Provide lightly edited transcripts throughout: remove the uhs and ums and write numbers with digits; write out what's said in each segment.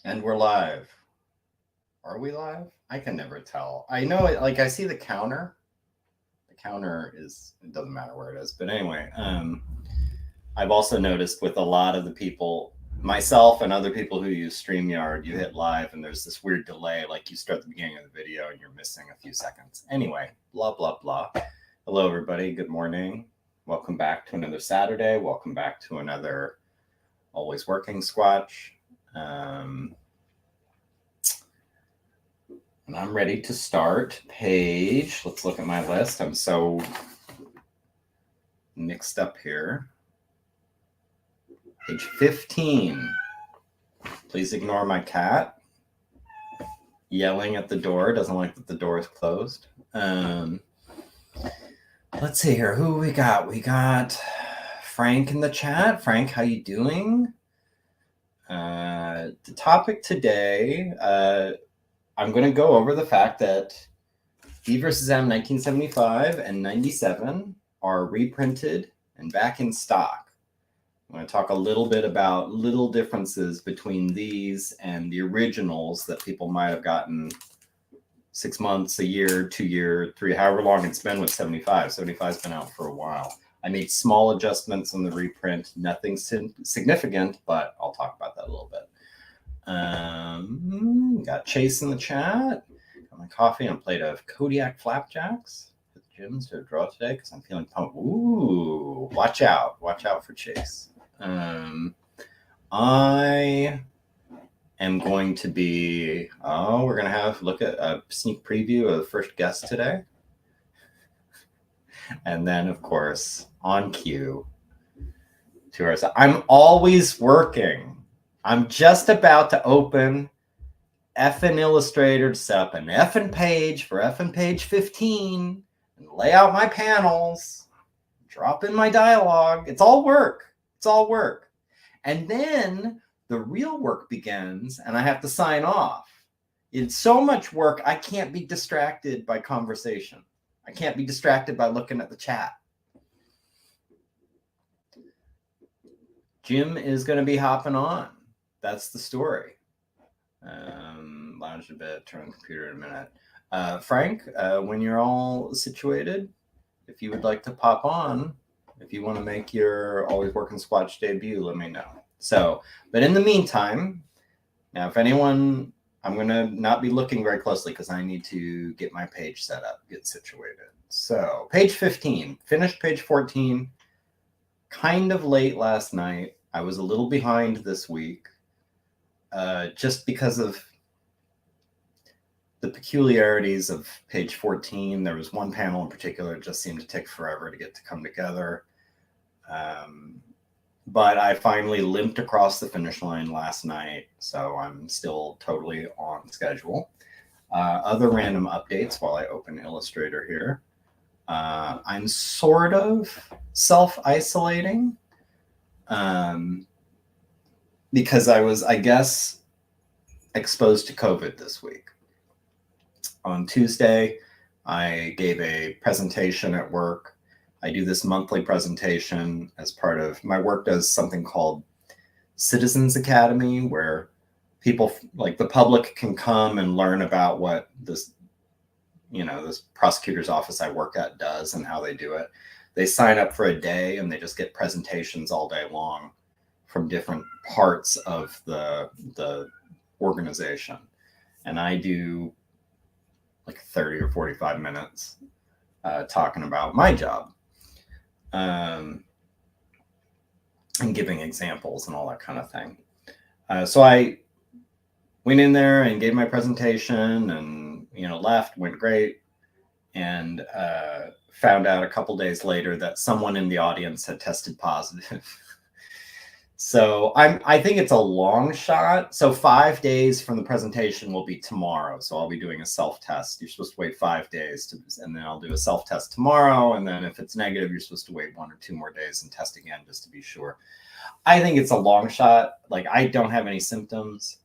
And we're live. Are we live? I can never tell. I know it, like I see the counter. The counter is, it doesn't matter where it is. But anyway, I've also noticed with a lot of the people, myself and other people who use StreamYard, you hit live and there's this weird delay, like you start the beginning of the video and you're missing a few seconds. Anyway, blah, blah, blah. Hello, everybody. Good morning. Welcome back to another Saturday. Welcome back to another Always Working Squatch. And I'm ready to start page. Let's look at my list. I'm so mixed up here. Page 15. Please ignore my cat yelling at the door. Doesn't like that the door is closed. Let's see here. Who we got? We got Frank in the chat. Frank, how you doing? The topic today, I'm going to go over the fact that DvsM 1975 and 97 are reprinted and back in stock. I'm going to talk a little bit about little differences between these and the originals that people might have gotten 6 months, a year, 2 years, 3, however long it's been with 75. 75's been out for a while. I made small adjustments on the reprint, nothing significant, but I'll talk about that a little bit. Got Chase in the chat. Got my coffee and a plate of Kodiak flapjacks. Hit the gyms to draw today because I'm feeling pumped. Ooh, watch out. Watch out for Chase. I am going to be, we're going to have look at a sneak preview of the first guest today. And then, of course, on cue, to our side. I'm always working. I'm just about to open effing Illustrator to set up an effing page for effing page 15 and lay out my panels, drop in my dialogue. It's all work. It's all work. And then the real work begins and I have to sign off. It's so much work, I can't be distracted by conversation. I can't be distracted by looking at the chat. Jim is going to be hopping on. That's the story. Lounge a bit, turn on the computer in a minute. Frank, when you're all situated, if you would like to pop on, if you want to make your Always Working Squatch debut, let me know. So, but in the meantime, now if anyone, I'm going to not be looking very closely because I need to get my page set up, get situated. So page 15, finished page 14, kind of late last night. I was a little behind this week just because of the peculiarities of page 14. There was one panel in particular that just seemed to take forever to get to come together. But I finally limped across the finish line last night, so I'm still totally on schedule. Other random updates while I open Illustrator here. I'm sort of self-isolating because I was, I guess, exposed to COVID this week. On Tuesday, I gave a presentation at work. I do this monthly presentation as part of my work. Does something called Citizens Academy, where people like the public can come and learn about what this, this prosecutor's office I work at does and how they do it. They sign up for a day and they just get presentations all day long from different parts of the organization. And I do like 30 or 45 minutes talking about my job and giving examples and all that kind of thing. So I went in there and gave my presentation and, left, went great. And found out a couple days later that someone in the audience had tested positive. So I think it's a long shot. So 5 days from the presentation will be tomorrow. So I'll be doing a self-test. You're supposed to wait 5 days and then I'll do a self-test tomorrow. And then if it's negative, you're supposed to wait 1 or 2 more days and test again just to be sure. I think it's a long shot. Like I don't have any symptoms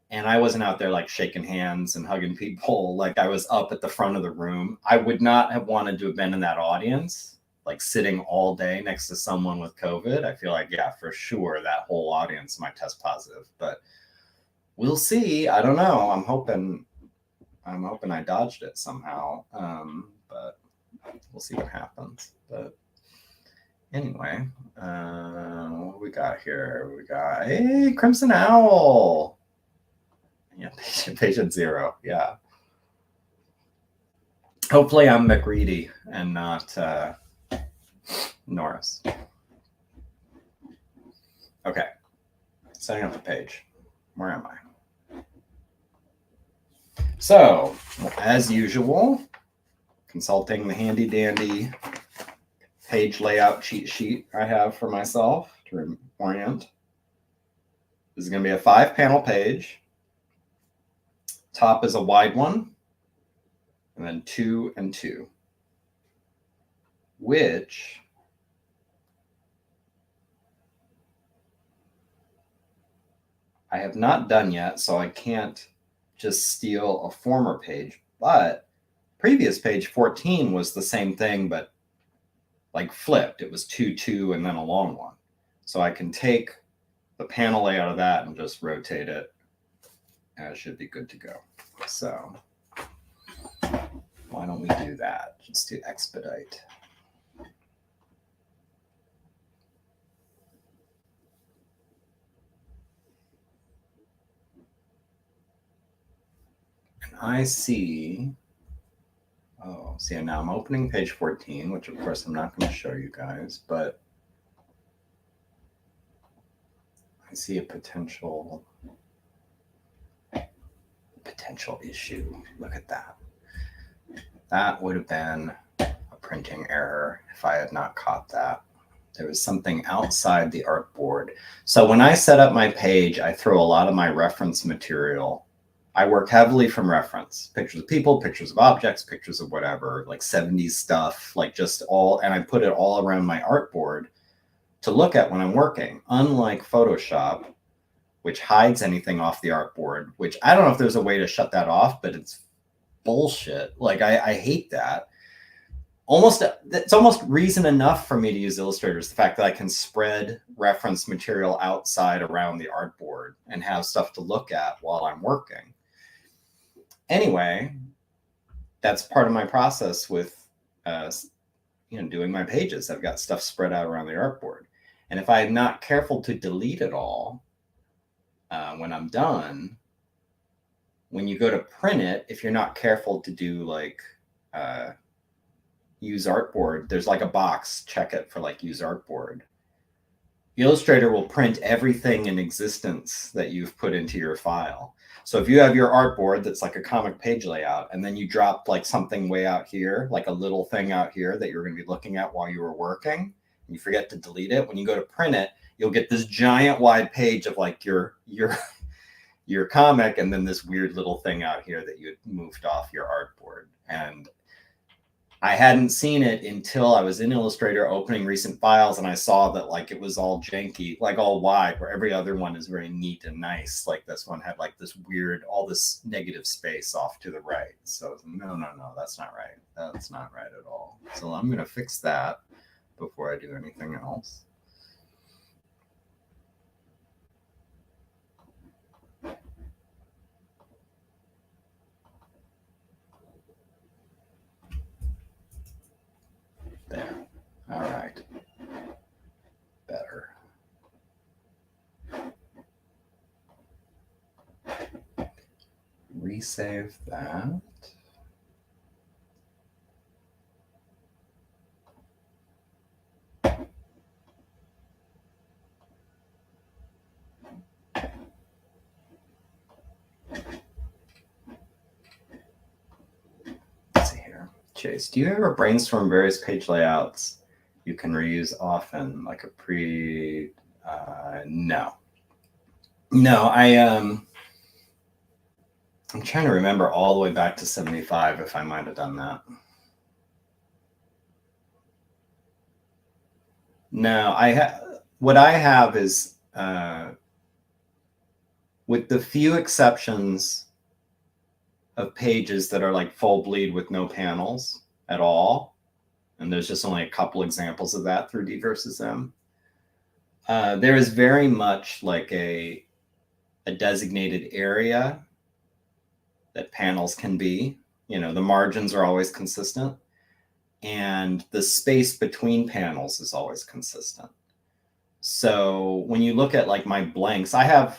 and I wasn't out there like shaking hands and hugging people. Like I was up at the front of the room. I would not have wanted to have been in that audience. Like sitting all day next to someone with COVID, I feel like, yeah, for sure, that whole audience might test positive. But we'll see. I don't know. I'm hoping I dodged it somehow. But we'll see what happens. But anyway, what we got here? We got a Crimson Owl. Yeah, patient 0. Yeah. Hopefully I'm McReady and not Norris. Okay. Setting up the page. Where am I? So, as usual, consulting the handy dandy page layout cheat sheet I have for myself to orient. This is going to be a 5-panel page. Top is a wide one, and then 2 and 2, which I have not done yet, so I can't just steal a former page. But previous page 14 was the same thing, but like flipped. It was 2, 2, and then a long one. So I can take the panel layout of that and just rotate it, and it should be good to go. So why don't we do that? Just to expedite. And I see, oh, see, now I'm opening page 14, which of course I'm not going to show you guys, but I see a potential issue. Look at that. That would have been a printing error if I had not caught that. There was something outside the artboard. So when I set up my page, I throw a lot of my reference material. I work heavily from reference. Pictures of people, pictures of objects, pictures of whatever, like 70s stuff, like just all, and I put it all around my artboard to look at when I'm working. Unlike Photoshop, which hides anything off the artboard, which I don't know if there's a way to shut that off, but it's bullshit. Like I hate that. It's almost reason enough for me to use Illustrator is the fact that I can spread reference material outside around the artboard and have stuff to look at while I'm working. Anyway, that's part of my process with doing my pages. I've got stuff spread out around the artboard. And if I'm not careful to delete it all when I'm done, when you go to print it, if you're not careful to do like use artboard, there's like a box, check it for like use artboard. Illustrator will print everything in existence that you've put into your file. So if you have your artboard that's like a comic page layout, and then you drop like something way out here, like a little thing out here that you're going to be looking at while you were working, and you forget to delete it, when you go to print it, you'll get this giant wide page of like your comic, and then this weird little thing out here that you had moved off your artboard. And I hadn't seen it until I was in Illustrator opening recent files, and I saw that like it was all janky, like all wide, where every other one is very neat and nice. Like this one had like this weird, all this negative space off to the right. So no, that's not right. That's not right at all. So I'm going to fix that before I do anything else. There. All right. Better. Resave that. Let's see here. Chase, do you ever brainstorm various page layouts you can reuse often, like a no. I'm trying to remember all the way back to 75 if I might have done that. No, what I have is with the few exceptions of pages that are like full bleed with no panels at all, and there's just only a couple examples of that through DvsM. There is very much like a a designated area that panels can be. You know, the margins are always consistent, and the space between panels is always consistent. So when you look at like my blanks, I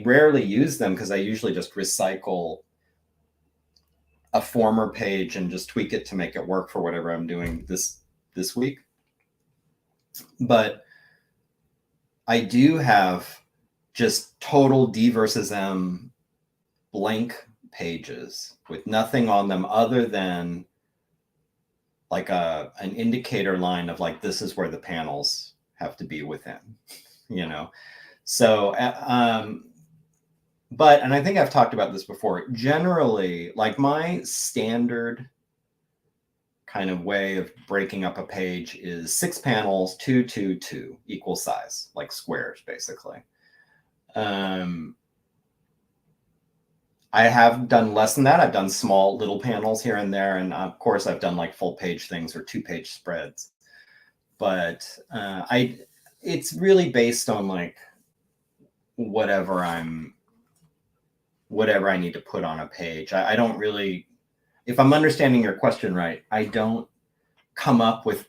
rarely use them because I usually just recycle a former page and just tweak it to make it work for whatever I'm doing this week. But I do have just total DvsM blank pages with nothing on them other than like an indicator line of like, this is where the panels have to be within, you know? So, but, and I think I've talked about this before, generally, like my standard kind of way of breaking up a page is 6 panels, 2, 2, 2, equal size, like squares, basically. I have done less than that. I've done small little panels here and there. And of course, I've done like full page things or 2-page spreads. But it's really based on like whatever I need to put on a page. I don't really, if I'm understanding your question right, I don't come up with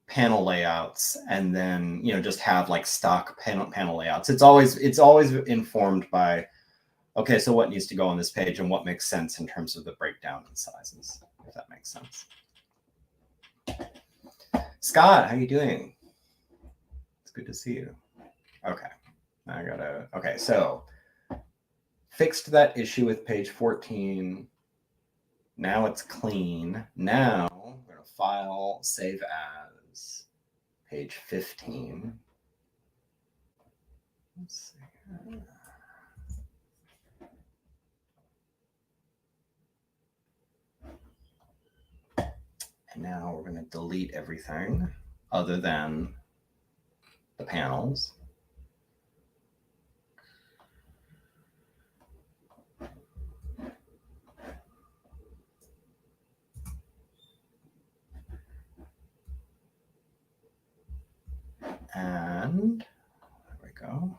panel layouts and then, you know, just have like stock panel layouts. It's always informed by, okay, so what needs to go on this page and what makes sense in terms of the breakdown and sizes, if that makes sense. Scott, how you doing? It's good to see you. Okay, okay, so fixed that issue with page 14. Now it's clean. Now we're gonna file, save as, page 15. Let's see. And now we're going to delete everything other than the panels. And there we go.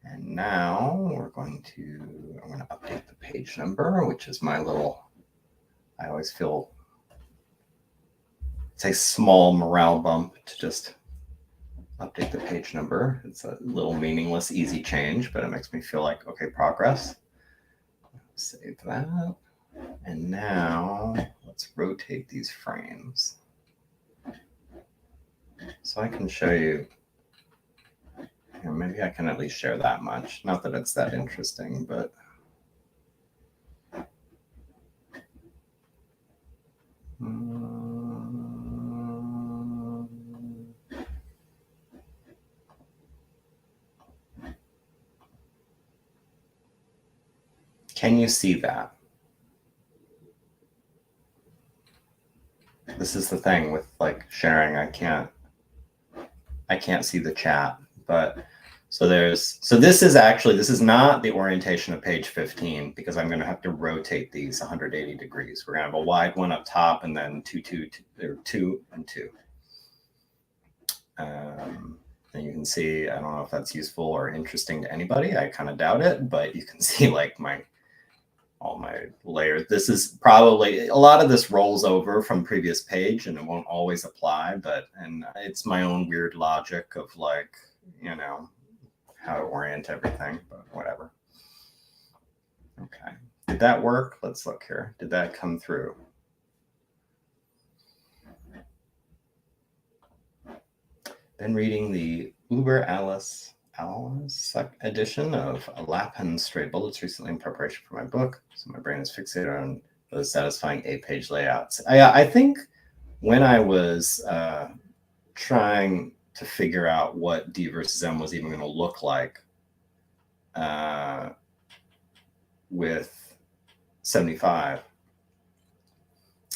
And now I'm going to update the page number, which is my little, I always feel it's a small morale bump to just update the page number. It's a little meaningless, easy change, but it makes me feel like, okay, progress. Save that. And now let's rotate these frames. So I can show you, maybe I can at least share that much. Not that it's that interesting, but can you see that? This is the thing with like sharing. I can't see the chat, but so this is not the orientation of page 15 because I'm going to have to rotate these 180 degrees. We're going to have a wide one up top and then 2, 2, 2, 2 and 2. And you can see, I don't know if that's useful or interesting to anybody. I kind of doubt it, but you can see like all my layers. This is probably, a lot of this rolls over from previous page and it won't always apply, and it's my own weird logic of like, you know, how to orient everything, but whatever. Okay, did that work? Let's look here. Did that come through? Been reading the Uber Alice edition of Lapin Stray Bullets recently in preparation for my book, so my brain is fixated on those satisfying 8-page layouts. I think when I was trying to figure out what DvsM was even going to look like with 75,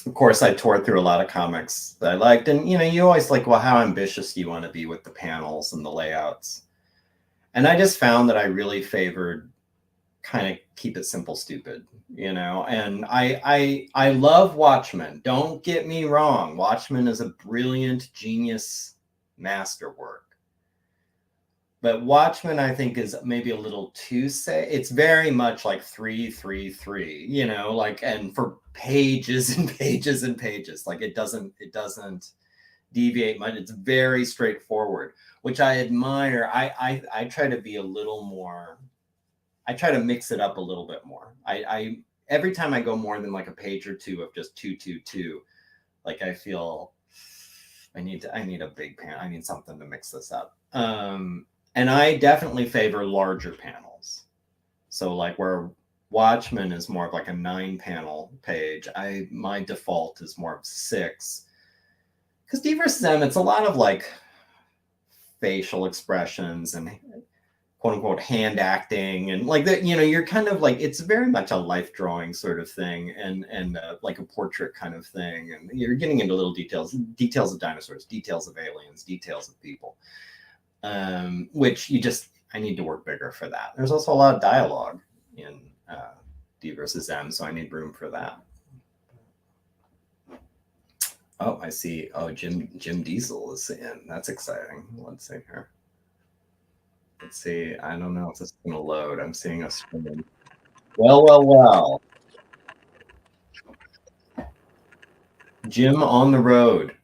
of course, I tore through a lot of comics that I liked, and you know, you always like, well, how ambitious do you want to be with the panels and the layouts? And I just found that I really favored kind of keep it simple, stupid, you know. And I love Watchmen. Don't get me wrong. Watchmen is a brilliant, genius masterwork. But Watchmen, I think, is maybe a little too safe. It's very much like 333, you know, like, and for pages and pages and pages, like it doesn't deviate much. It's very straightforward, which I admire. I try to be a little more. I try to mix it up a little bit more. I every time I go more than like a page or two of just 222, like I feel I need a big pan. I need something to mix this up. And I definitely favor larger panels. So like where Watchmen is more of like a 9-panel page, my default is more of 6. Because DvsM, it's a lot of like facial expressions and quote unquote hand acting, and like that, you know, you're kind of like, it's very much a life drawing sort of thing, and like a portrait kind of thing, and you're getting into little details of dinosaurs, details of aliens, details of people, which I need to work bigger for that. There's also a lot of dialogue in DvsM, so I need room for that. Oh, I see. Oh, Jim Diesel is in. That's exciting. Let's see here. Let's see. I don't know if this is going to load. I'm seeing a screen. Well. Jim on the road,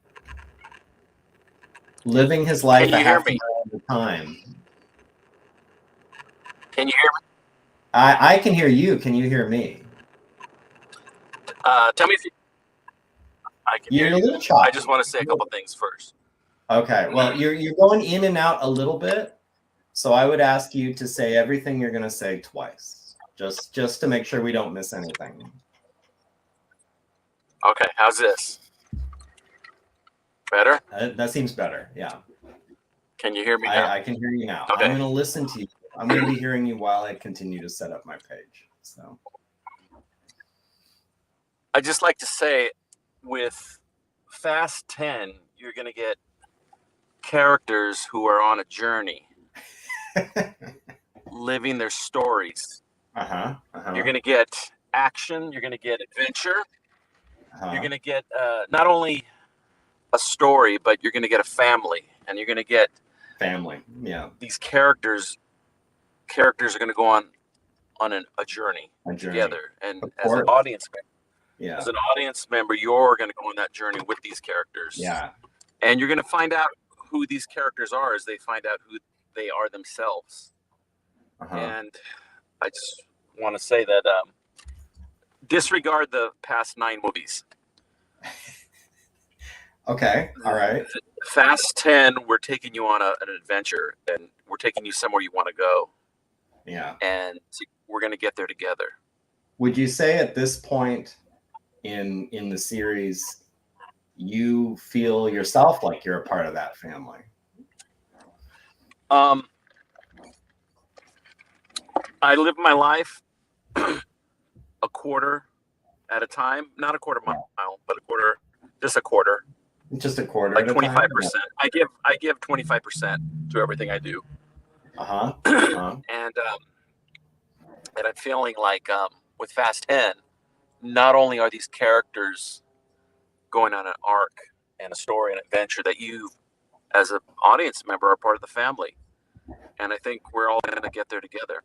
living his life a half a mile at a time. Can you hear me? I can hear you. Can you hear me? Tell me if you. I can hear you. I just want to say a couple things first. Okay. Well, you're going in and out a little bit, so I would ask you to say everything you're going to say twice, just to make sure we don't miss anything. Okay. How's this? Better? That seems better. Yeah. Can you hear me now? I can hear you now. Okay. I'm going to listen to you. I'm going to be hearing you while I continue to set up my page. So I just like to say, with Fast 10, you're going to get characters who are on a journey, living their stories. You're going to get action. You're going to get adventure. You're going to get not only a story, but you're going to get a family, and you're going to get family. Yeah. These characters are going to go on a journey together, and as an audience member. Yeah. As an audience member, you're going to go on that journey with these characters. Yeah. And you're going to find out who these characters are as they find out who they are themselves. And I just want to say that disregard the past 9 movies. Okay. All right. Fast 10, we're taking you on an adventure, and we're taking you somewhere you want to go. Yeah. And we're going to get there together. Would you say at this point in the series, you feel yourself like you're a part of that family? I live my life a quarter at a time, not a quarter mile, but just a quarter. Just a quarter, like 25%. I give 25% to everything I do. And I'm feeling like with Fast 10, not only are these characters going on an arc and a story and adventure, that you, as an audience member, are part of the family. And I think we're all going to get there together.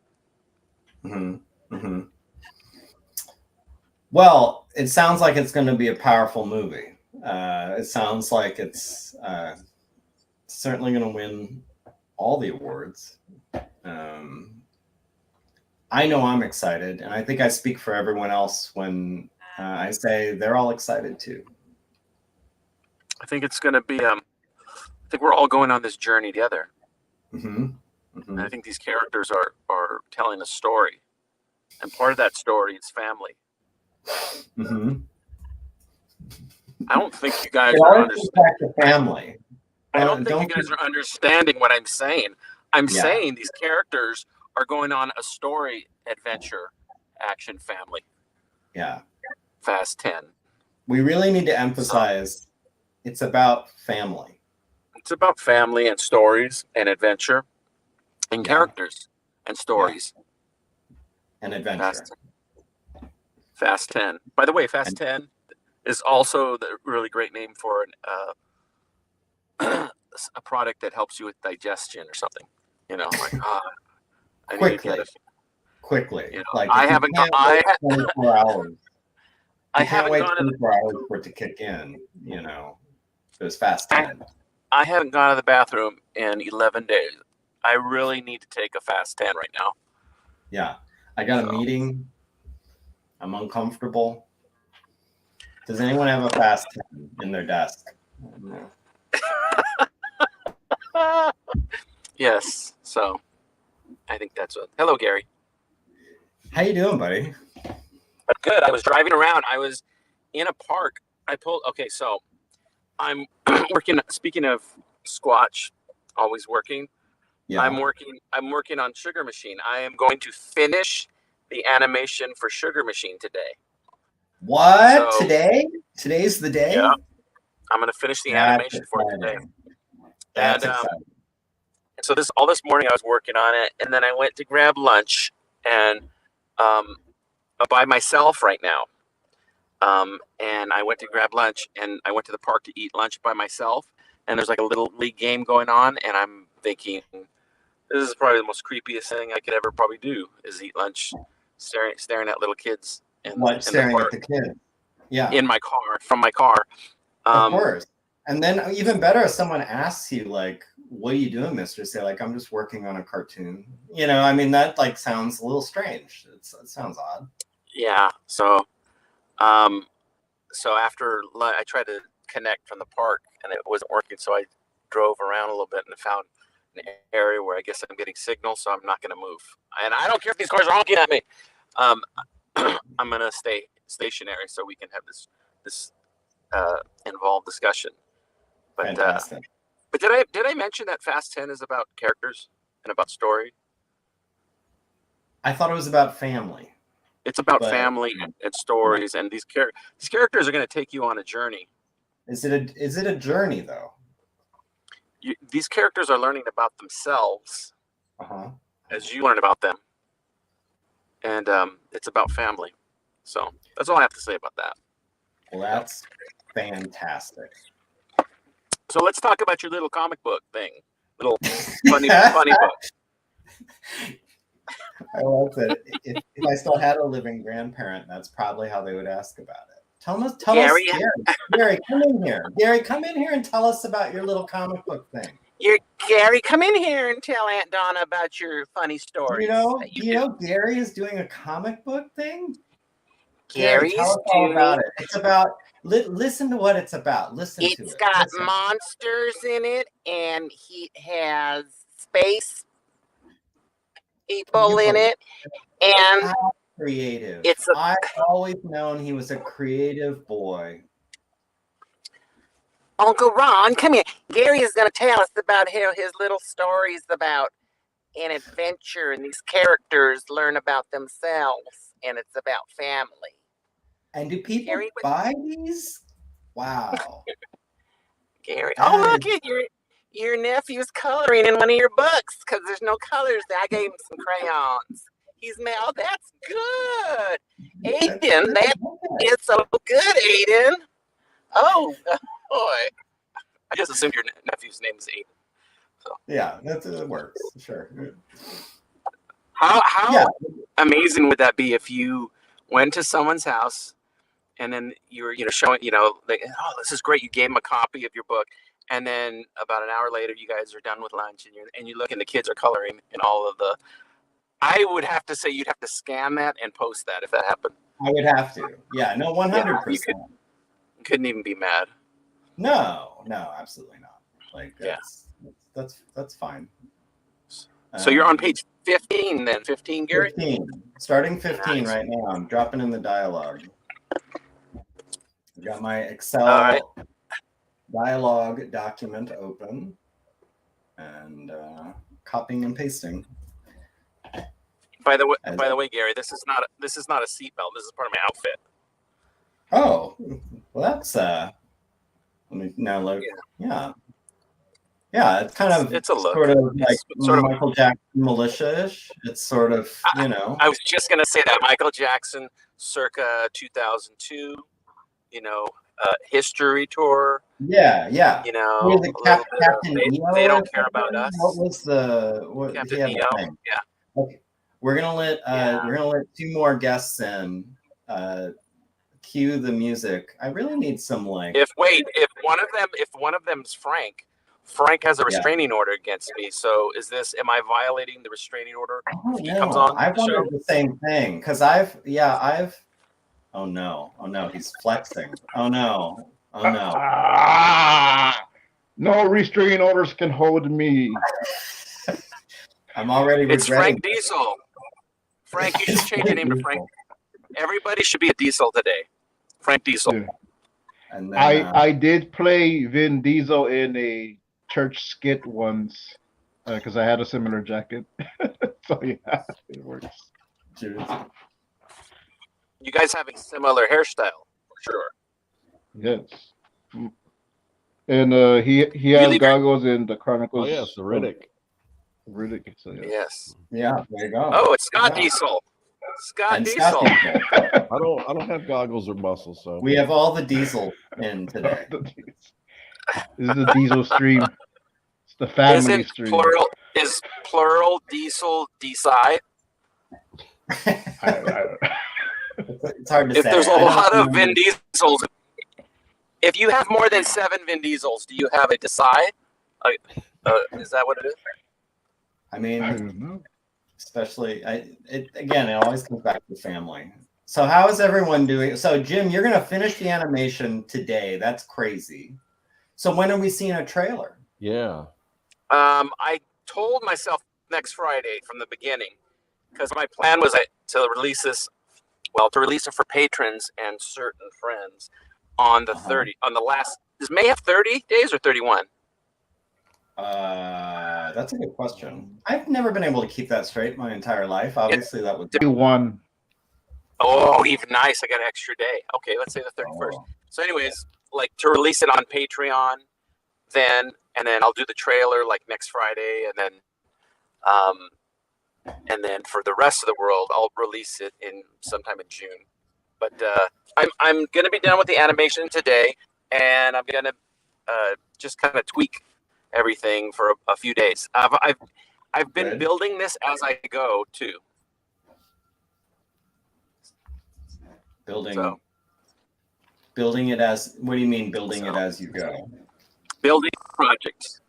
Well, it sounds like it's going to be a powerful movie. It sounds like it's certainly going to win all the awards. I know I'm excited, and I think I speak for everyone else when I say they're all excited too. I think it's going to be. I think we're all going on this journey together. And I think these characters are telling a story, and part of that story is family. I don't think you guys are understanding. Family. I don't think you guys are understanding what I'm saying. I'm saying these characters are going on a story, adventure, action, family. Yeah. Fast 10. We really need to emphasize it's about family. It's about family and stories and adventure and characters and stories. And adventure. Fast 10. By the way, Fast 10 is also the really great name for a product that helps you with digestion or something. You know, like, I need to quickly, get it. quickly. You know, Like I if you haven't can't wait 24 hours. I You can't haven't wait gone to 24 hours for it to kick in. You know, it was fast 10. I haven't gone to the bathroom in 11 days. I really need to take a fast 10 right now. Yeah, I got a meeting. I'm uncomfortable. Does anyone have a fast 10 in their desk? No. Yes, so I think that's it. Hello, Gary. How you doing, buddy? Good. I was driving around. I was in a park. Okay, so I'm working. Speaking of Squatch, always working. Yeah. I'm working on Sugar Machine. I am going to finish the animation for Sugar Machine today. What? Today? Today's the day? Yeah. I'm going to finish the animation for it today. That's exciting. So all this morning I was working on it, and then I went to grab lunch, and I'm by myself right now. And I went to grab lunch, and I went to the park to eat lunch by myself, and there's like a little league game going on, and I'm thinking, this is probably the most creepiest thing I could ever probably do, is eat lunch staring at little kids Staring at the kids? Yeah. In my car, from my car. Of course. And then even better, if someone asks you, like, what are you doing, mister? Say, like, I'm just working on a cartoon. You know, I mean, that, like, sounds a little strange. It sounds odd. Yeah. So after lunch, I tried to connect from the park, and it wasn't working. So I drove around a little bit and found an area where I guess I'm getting signal, so I'm not going to move. And I don't care if these cars are honking at me. I'm going to stay stationary so we can have this involved discussion. But Fantastic. But did I mention that Fast 10 is about characters and about story? I thought it was about family. It's about family and stories, and these characters are going to take you on a journey. Is it a journey though? These characters are learning about themselves as you learn about them, and it's about family. So that's all I have to say about that. Well, that's fantastic. So let's talk about your little comic book thing, little funny book. I love that. If I still had a living grandparent, that's probably how they would ask about it. Tell us, Gary, come in here. Gary, come in here and tell us about your little comic book thing. Gary, come in here and tell Aunt Donna about your funny stories. Do you know Gary is doing a comic book thing? Gary, tell us all about it. It's about, listen to what it's about. Listen to it. It's got monsters in it, and he has space people in it, and how creative. I've always known he was a creative boy. Uncle Ron, come here. Gary is going to tell us about how his little stories about an adventure, and these characters learn about themselves, and it's about family. And do people buy these? Wow. Gary, look at your nephew's coloring in one of your books because there's no colors. I gave him some crayons. He's made. Oh, that's good, Aiden. That is so good, Aiden. Oh boy, I just assumed your nephew's name is Aiden. So yeah, it works. Sure. How amazing would that be if you went to someone's house and then you were showing this is great. You gave them a copy of your book. And then about an hour later, you guys are done with lunch, and you look, and the kids are coloring in all of the. I would have to say you'd have to scan that and post that if that happened. I would have to. Yeah, no, 100%. You couldn't even be mad. No, absolutely not. Like that's fine. So you're on page 15 then. 15, Gary? 15. Starting 15 right now. I'm dropping in the dialogue. I've got my Excel dialogue document open and copying and pasting. By the way, Gary, this is not a seatbelt. This is part of my outfit. Oh, well, that's let me now look. Yeah, it's kind of it's a look. Sort of like Michael Jackson militia-ish. It's sort of I was just gonna say that Michael Jackson, circa 2002. history tour. Yeah. You know, Captain EO. They don't care about us. What was what Captain he had EO? a thing? Yeah. Okay. We're gonna let 2 more guests in. Cue the music. I really need some If one of them's Frank has a restraining order against me. So am I violating the restraining order if he comes on? I've wondered the same thing because oh no, he's flexing. Oh no. No restraining orders can hold me. I'm already regretting. It's Frank Diesel. Frank, you should change your name to Frank. Everybody should be a Diesel today. Frank Diesel. Yeah. And then, I did play Vin Diesel in a church skit once because I had a similar jacket. So yeah, it works. You guys have a similar hairstyle, for sure. Yes. And he has goggles in the Chronicles. Oh yes, the Riddick. So, yes. Yeah, there you go. Oh, it's Scott Diesel. Scott Diesel. I don't have goggles or muscles, so we have all the Diesel in today. This is the Diesel stream. It's the family stream. Is plural Diesel Decide? It's hard to say. If there's a lot of Vin Diesels, if you have more than 7 Vin Diesels, do you have a Decide? Is that what it is? I mean, especially, it always comes back to family. So how is everyone doing? So Jim, you're going to finish the animation today. That's crazy. So when are we seeing a trailer? Yeah. I told myself next Friday from the beginning because my plan was to release this, to release it for patrons and certain friends on the 30, on the last, does May have 30 days or 31? That's a good question. I've never been able to keep that straight my entire life. Obviously, that would be 1. Oh, even nice. I got an extra day. Okay, let's say the 31st. Oh. So anyways, like to release it on Patreon, and then I'll do the trailer like next Friday, and then for the rest of the world, I'll release it in sometime in June. But I'm gonna be done with the animation today, and I'm gonna just kind of tweak everything for a few days. I've been building this as I go too. Building it as, what do you mean building it as you go? Building projects.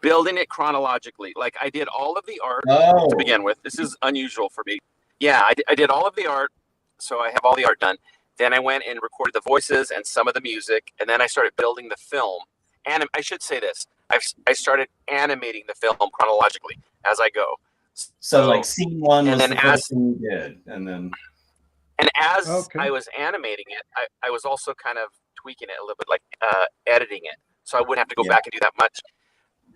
Building it chronologically. Like I did all of the art to begin with. This is unusual for me. Yeah, I did all of the art. So I have all the art done. Then I went and recorded the voices and some of the music. And then I started building the film. And I should say this. I started animating the film chronologically as I go. So like scene 1 was the first thing you did. And as I was animating it, I was also kind of tweaking it a little bit, like editing it. So I wouldn't have to go back and do that much.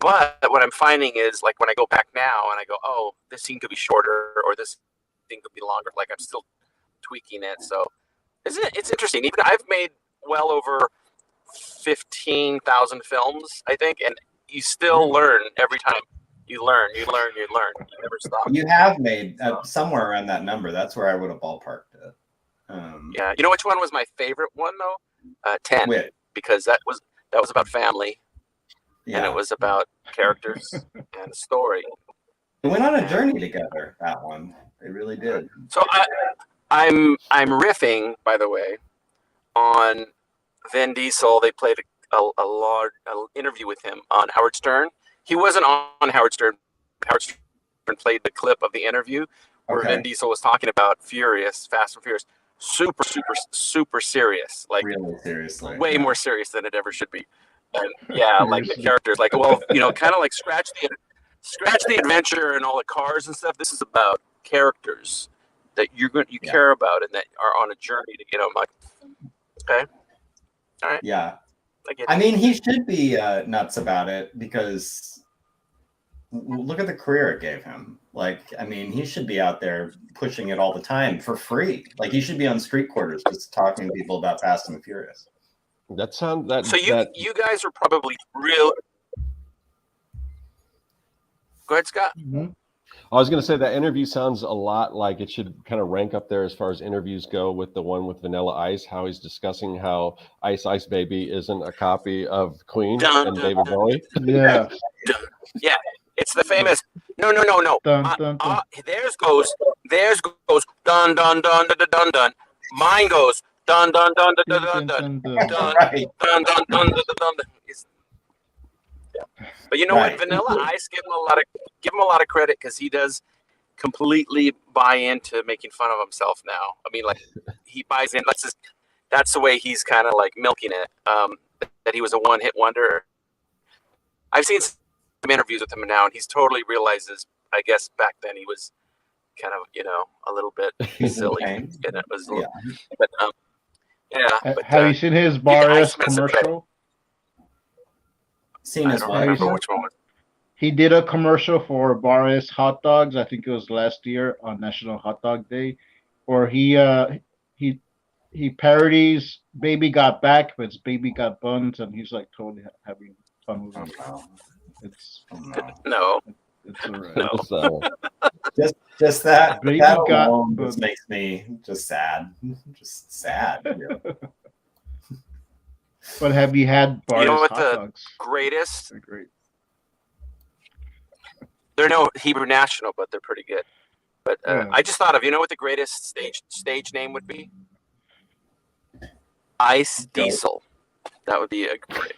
But what I'm finding is like when I go back now and I go, oh, this scene could be shorter or this thing could be longer. Like I'm still tweaking it. So it's interesting. Even I've made well over 15,000 films, I think, and you still learn every time. You learn. You never stop. You have made somewhere around that number. That's where I would have ballparked it. Yeah. You know which one was my favorite one though? 10. Because that was about family. Yeah. And it was about characters and story. We went on a journey together, that one. It really did. So I'm riffing, by the way, on Vin Diesel. They played a large interview with him on Howard Stern. He wasn't on Howard Stern. Howard Stern played the clip of the interview where Vin Diesel was talking about Fast and Furious. Super serious. Like really seriously. Way more serious than it ever should be. And like the characters, like, well, kind of like scratch the adventure and all the cars and stuff. This is about characters that you care about and that are on a journey to get them. Like, okay, all right, yeah. I mean, he should be nuts about it because look at the career it gave him. Like, I mean, he should be out there pushing it all the time for free. Like, he should be on street corners just talking to people about Fast and Furious. So you guys are probably real. Go ahead, Scott. Mm-hmm. I was going to say that interview sounds a lot like it should kind of rank up there as far as interviews go with the one with Vanilla Ice, how he's discussing how Ice Ice Baby isn't a copy of Queen and David Bowie. Yeah. Yeah, it's the famous. No. Dun, dun, dun. Theirs goes. Dun dun dun dun dun dun. Mine goes. Dun dun dun dun dun dun dun Right. dun dun dun dun dun. But you know what? Vanilla Ice, give him a lot of credit because he does completely buy into making fun of himself now. I mean, like he buys in. That's the way he's kind of like milking it. That he was a one-hit wonder. I've seen some interviews with him now, and he's totally realizes. I guess back then he was kind of a little bit silly, and it was. But yeah. But, have you seen his Bar S commercial? Seen his I don't remember which one. He did a commercial for Bar S hot dogs. I think it was last year on National Hot Dog Day, where he parodies "Baby Got Back," but it's "Baby Got Buns," and he's like totally having fun with it. It's no. It's No. Just that. Baby that got alone buns. just makes me just sad. Just sad. But have you had Bar S hot the dogs? Greatest? They're great. They're no Hebrew National, but they're pretty good. But I just thought of, what the greatest stage name would be? Ice Diesel. That would be a great.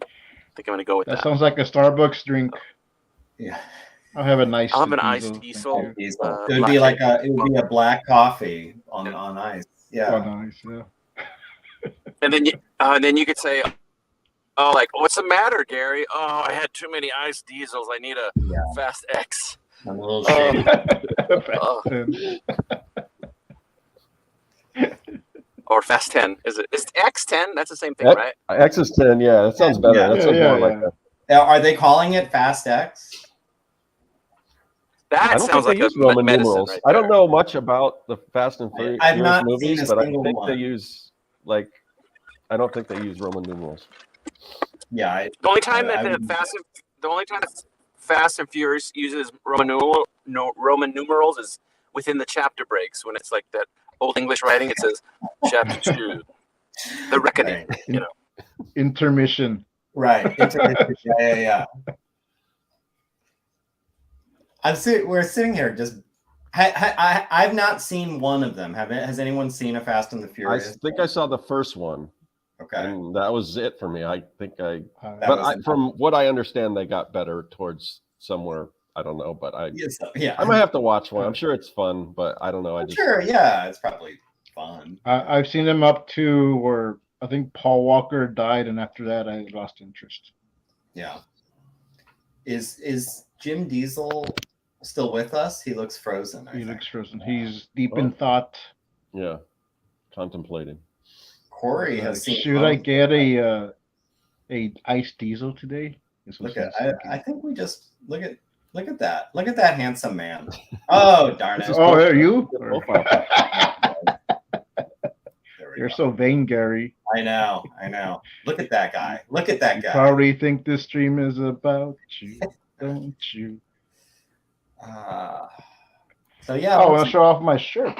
I think I'm gonna go with that. That sounds like a Starbucks drink. Yeah. I'll have a nice. I'll have an iced diesel. It would be like a black coffee on ice. Yeah. On ice, yeah. And then you could say, oh, like, what's the matter, Gary? Oh, I had too many iced diesels. I need a Fast X. I'm a little shady. Or Fast 10. Is X 10? That's the same thing, right? X is 10, yeah. That sounds better. That sounds more like that. Are they calling it Fast X? That sounds like Roman numerals. Right, I don't know much about the Fast and Furious movies, but I think they use I don't think they use Roman numerals. Yeah. The only time that Fast and Furious uses Roman numerals is within the chapter breaks when it's like that old English writing. It says chapter 2, the reckoning. Intermission. Right. Intermission. Yeah. We're sitting here just. I've not seen one of them. Has anyone seen a Fast and the Furious? I think I saw the first one. Okay. And that was it for me. From what I understand, they got better towards somewhere. I don't know, but I might have to watch one. I'm sure it's fun, but I don't know. It's probably fun. I've seen them up to where I think Paul Walker died, and after that, I lost interest. Yeah. Is Jim Diesel still with us? He looks frozen. He looks frozen. He's deep in thought. Yeah, contemplating. Corey has seen. Should I get a iced diesel today? I think we just look at that. Look at that handsome man. Oh darn it! Oh, are you? You're so vain, Gary. I know. Look at that guy. You probably think this stream is about you, don't you? So yeah. I want to show off my shirt.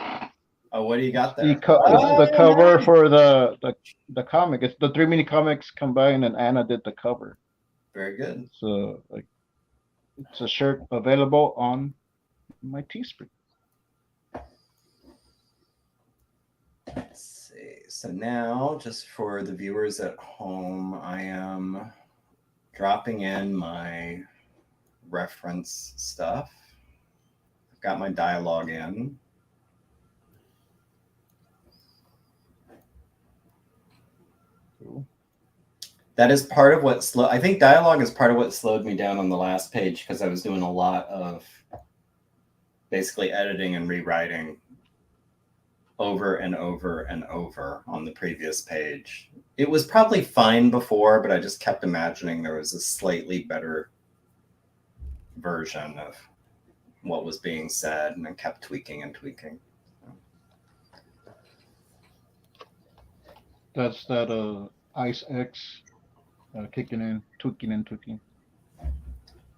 Oh, what do you got there? It's the cover for the comic. It's the 3 mini comics combined, and Anna did the cover. Very good. So it's a shirt available on my Teespring. Let's see. So now, just for the viewers at home, I am dropping in my reference stuff. I've got my dialogue in. That is part of what I think dialogue is part of what slowed me down on the last page, because I was doing a lot of basically editing and rewriting over and over and over on the previous page. It was probably fine before, but I just kept imagining there was a slightly better version of what was being said, and I kept tweaking and tweaking. That's that Ice X kicking in, tweaking and tweaking.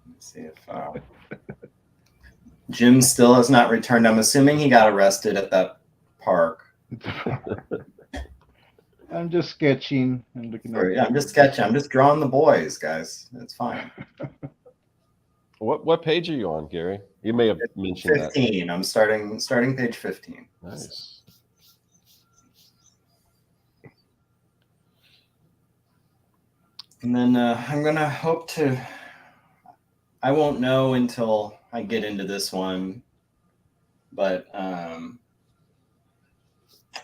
Let's see if Jim still has not returned. I'm assuming he got arrested at that park. I'm just sketching and looking at. I'm just sketching. I'm just drawing the boys, guys. It's fine. What page are you on, Gary? You may have mentioned 15. I'm starting page 15. Nice. And then I'm gonna hope to. I won't know until I get into this one, but I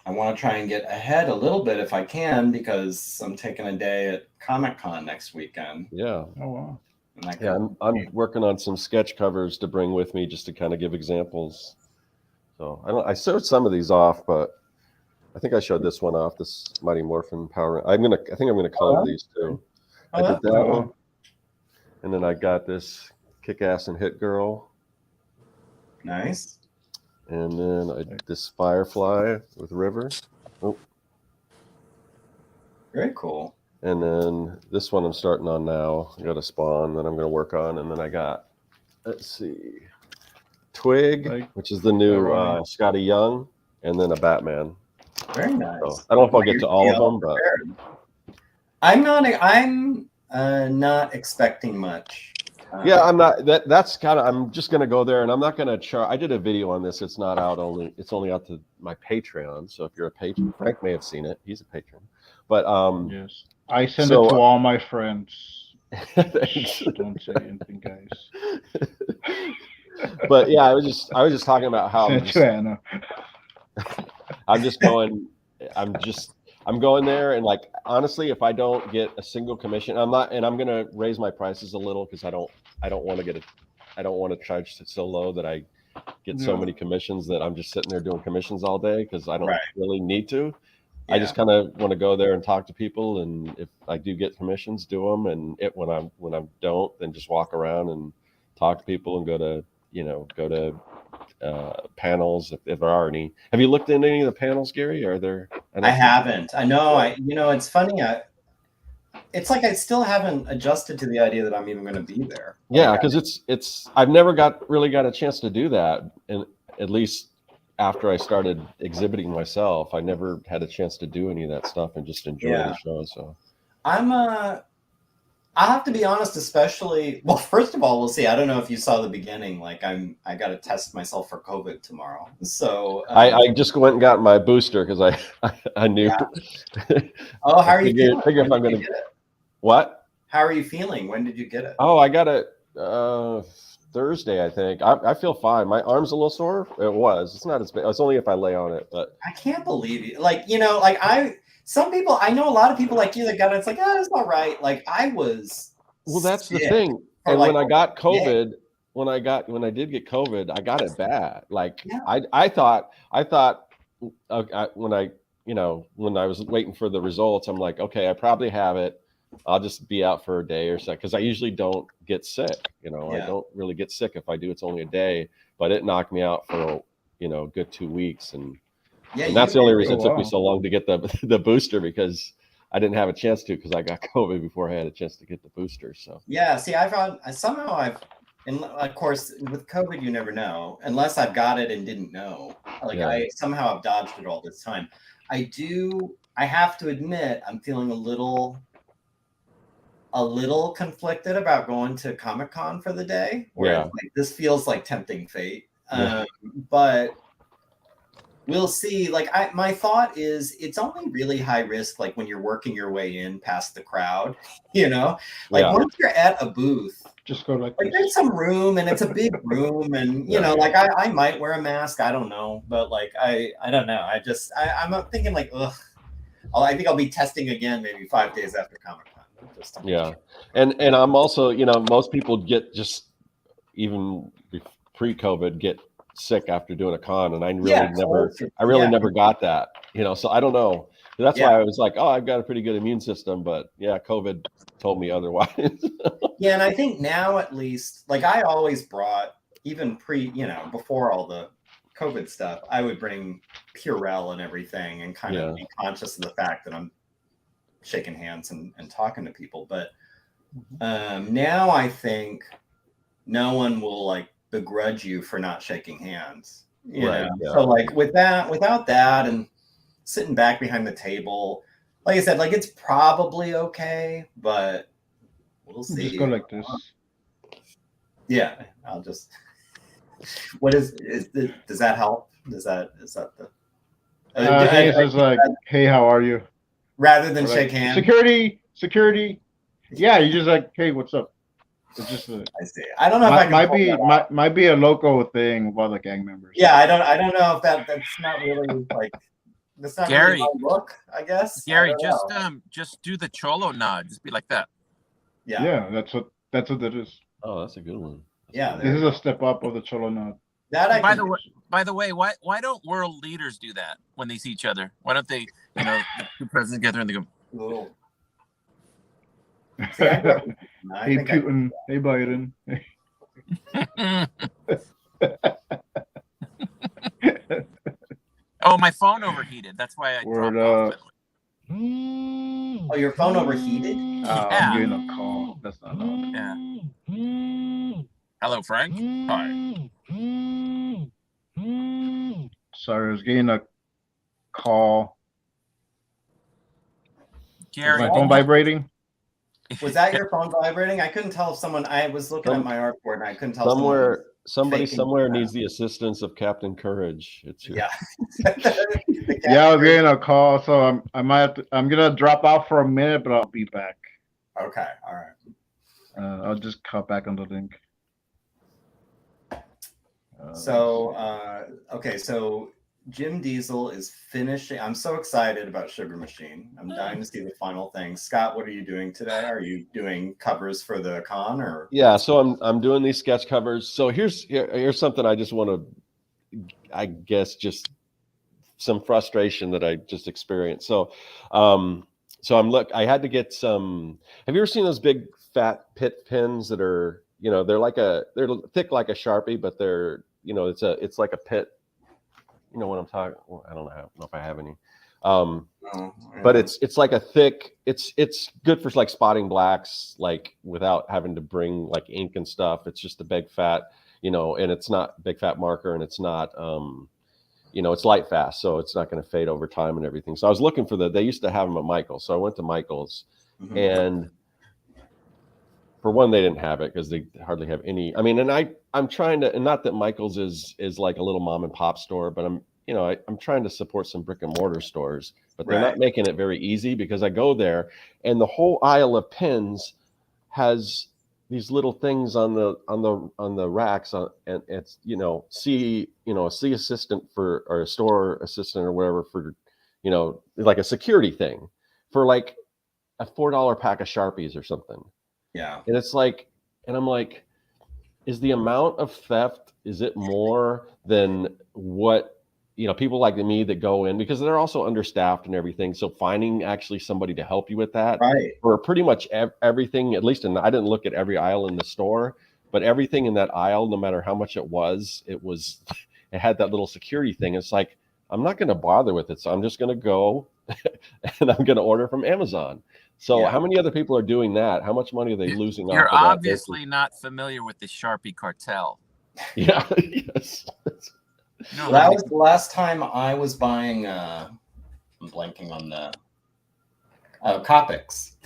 want to try and get ahead a little bit if I can, because I'm taking a day at Comic-Con next weekend. Yeah. Oh wow. Yeah, I'm working on some sketch covers to bring with me just to kind of give examples. So I showed some of these off, but I think I showed this one off. This Mighty Morphin Power. I think I'm gonna color these too. I did that one, and then I got this Kick-Ass and Hit Girl. Nice. And then I did this Firefly with River. Oh. Very cool. And then this one I'm starting on now. I got a Spawn that I'm going to work on. And then I got, let's see, Twig, which is the new Scotty Young, and then a Batman. Very nice. So, I don't know if I'll get to all of them, but I'm not expecting much. Yeah, I'm not. That's kind of. I'm just gonna go there, and I'm not gonna charge. I did a video on this. It's not out only. It's only out to my Patreon. So if you're a patron, Frank may have seen it. He's a patron. But yes, I send it to all my friends. Don't say anything, guys. But yeah, I was just talking about how I'm going there, and like honestly, if I don't get a single commission, I'm gonna raise my prices a little because I don't want to charge it so low that I get so many commissions that I'm just sitting there doing commissions all day because I don't really need to. Yeah. I just kind of want to go there and talk to people, and if I do get commissions, do them, and when I don't, then just walk around and talk to people and go to panels if there are any. Have you looked into any of the panels, Gary? Are there? I haven't. I know. It's funny. It's like I still haven't adjusted to the idea that I'm even going to be there. Yeah, because I've never really got a chance to do that, and at least after I started exhibiting myself, I never had a chance to do any of that stuff and just enjoy the show. So I'll have to be honest, especially, well, first of all, we'll see. I don't know if you saw the beginning. Like I got to test myself for COVID tomorrow. So I just went and got my booster because I knew. Yeah. Oh, how are you feeling? Figure if I'm going to get it. What? How are you feeling? When did you get it? Oh, I got it Thursday, I think. I feel fine. My arm's a little sore. It was. It's not as bad. It's only if I lay on it. But I can't believe you. Some people, I know a lot of people like you that got it. It's like, it's all right. Like I was. Well, that's the thing. And when I got COVID, when I did get COVID, I got it bad. Like I thought when I was waiting for the results, I'm like, okay, I probably have it. I'll just be out for a day or so because I usually don't get sick. I don't really get sick. If I do, it's only a day. But it knocked me out for a good 2 weeks, and that's the only reason it took me so long to get the booster, because I didn't have a chance to because I got COVID before I had a chance to get the booster. So see, and of course with COVID you never know unless I've got it and didn't know. I somehow have dodged it all this time. I have to admit I'm feeling a little conflicted about going to Comic-Con for the day. This feels like tempting fate. But we'll see. My thought is it's only really high risk when you're working your way in past the crowd, once you're at a booth, just go there's some room and it's a big room and I might wear a mask, I don't know, but I don't know. I'm thinking ugh. I think I'll be testing again maybe 5 days after Comic-Con. And I'm also, most people get just even pre-COVID get sick after doing a con, and I really never got that, so I don't know. That's why I was like, I've got a pretty good immune system, but COVID told me otherwise. And I think now at least, I always brought, even before all the COVID stuff, I would bring Purell and everything and kind of be conscious of the fact that I'm shaking hands and talking to people. But now I think no one will like begrudge you for not shaking hands. You Right, know? yeah. So like without that and sitting back behind the table, like I said, like it's probably okay, but we'll see. Just go like this. Yeah, I'll just. What does that help? Is that the? I think it's just like, hey, how are you? Rather than Or shake like, hands. Security. Yeah, you just like, hey, what's up? It's just a, I see. I don't know if I can might be a local thing with other gang members. Yeah, I don't know if that's not really like that's not Gary, really my look, I guess. Gary, just do the cholo nod. Just be like that. Yeah, that's what that is. Oh, that's a good one. This is a step up of the cholo nod. That by the way, why don't world leaders do that when they see each other? Why don't they, the two presidents together and they go, oh. See, hey Putin, hey Biden. Oh, my phone overheated. That's why I Word dropped off. Oh, your phone overheated? I'm getting a call. That's not loud. Yeah. Hello, Frank. Hi. Sorry, I was getting a call. Gary, was my phone vibrating? Was that your phone vibrating? I couldn't tell if I was looking at my artboard and I couldn't tell. Somebody somewhere needs the assistance of Captain Courage. Yeah. Yeah, I was getting a call, so I'm gonna drop out for a minute, but I'll be back. Okay, all right. I'll just cut back on the link. Okay, so Jim Diesel is finishing. I'm so excited about Sugar Machine. I'm dying to see the final thing. Scott, what are you doing today? Are you doing covers for the con or? Yeah, so I'm doing these sketch covers. So here's something I just want to, I guess, just some frustration that I just experienced. So, I had to get some. Have you ever seen those big fat pit pins that are, they're thick like a Sharpie, but they're, it's like a pit. You know what I'm talking? Well, I don't know if I have any. But it's like a thick. It's good for like spotting blacks, like without having to bring like ink and stuff. It's just a big fat, and it's not big fat marker, and it's not, it's light fast, so it's not going to fade over time and everything. So I was looking for they used to have them at Michael's, so I went to Michael's, and for one, they didn't have it because they hardly have any. I mean, and I'm trying to, and not that Michael's is like a little mom and pop store, but I'm trying to support some brick and mortar stores, but they're not making it very easy because I go there and the whole aisle of pins has these little things on the racks and it's, a C assistant or a store assistant or whatever for, like a security thing for like a $4 pack of Sharpies or something. Yeah. And it's like, and I'm like, is the amount of theft, is it more than what, people like me that go in, because they're also understaffed and everything. So finding actually somebody to help you with that for pretty much everything, at least, and I didn't look at every aisle in the store, but everything in that aisle, no matter how much it had that little security thing. It's like, I'm not going to bother with it. So I'm just going to go and I'm going to order from Amazon. So how many other people are doing that? How much money are they losing? You're obviously not familiar with the Sharpie cartel. Yeah. Yes. No, that was the last time I was buying. I'm blanking on the Copics.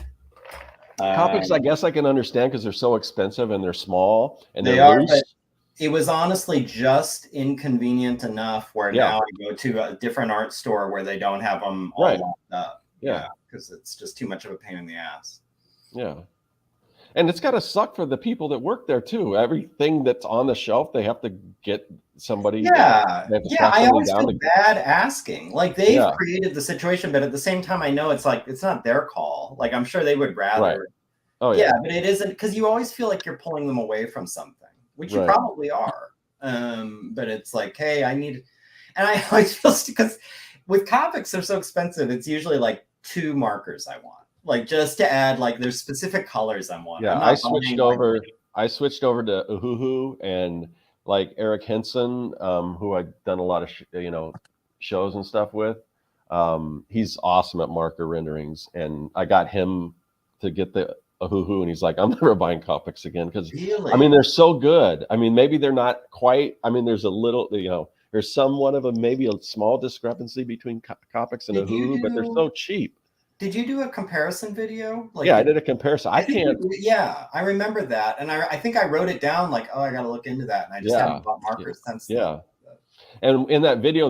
Copics, I guess I can understand because they're so expensive and they're small and they are loose. But it was honestly just inconvenient enough where now I go to a different art store where they don't have them all locked up. Yeah. Because it's just too much of a pain in the ass. Yeah. And it's got to suck for the people that work there too. Everything that's on the shelf, they have to get somebody. Yeah. I always feel bad asking. Like they've created the situation, but at the same time, I know it's like, it's not their call. Like I'm sure they would rather. Right. Oh yeah. But it isn't, because you always feel like you're pulling them away from something, which you probably are. But it's like, hey, I need, and I always feel, because with Copics, they're so expensive. It's usually like 2 markers I want. Like just to add, like there's specific colors I want. Yeah, I switched over to Uhuhu and like Eric Henson, who I've done a lot of shows and stuff with. He's awesome at marker renderings, and I got him to get a hoo-hoo, and he's like, I'm never buying Copics again, because Really? I mean, they're so good. I mean, maybe they're not quite. I mean, there's a little, there's somewhat of maybe a small discrepancy between Copics and a hoo-hoo, but they're so cheap. Did you do a comparison video? Like, yeah, I did a comparison. I can't. Yeah, I remember that, and I think I wrote it down like, oh, I got to look into that, and I just haven't bought markers since. Yeah. And in that video,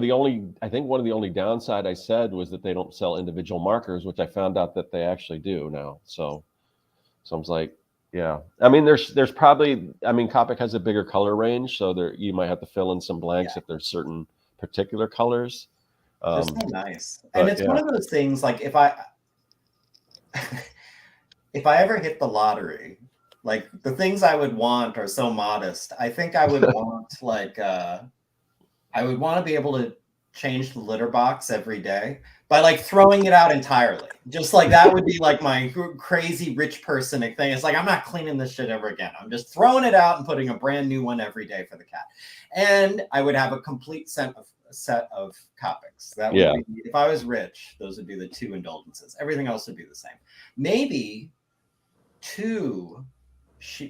I think one of the only downside I said was that they don't sell individual markers, which I found out that they actually do now. So I was like, yeah. I mean, there's probably, I mean, Copic has a bigger color range, so you might have to fill in some blanks if there's certain particular colors. They're so nice, and it's one of those things. Like if I ever hit the lottery, like the things I would want are so modest. I think I would want like I would want to be able to change the litter box every day by like throwing it out entirely. Just like that would be like my crazy rich person thing. It's like, I'm not cleaning this shit ever again. I'm just throwing it out and putting a brand new one every day for the cat. And I would have a complete set of Copics. That would be, if I was rich, those would be the 2 indulgences. Everything else would be the same. Maybe 2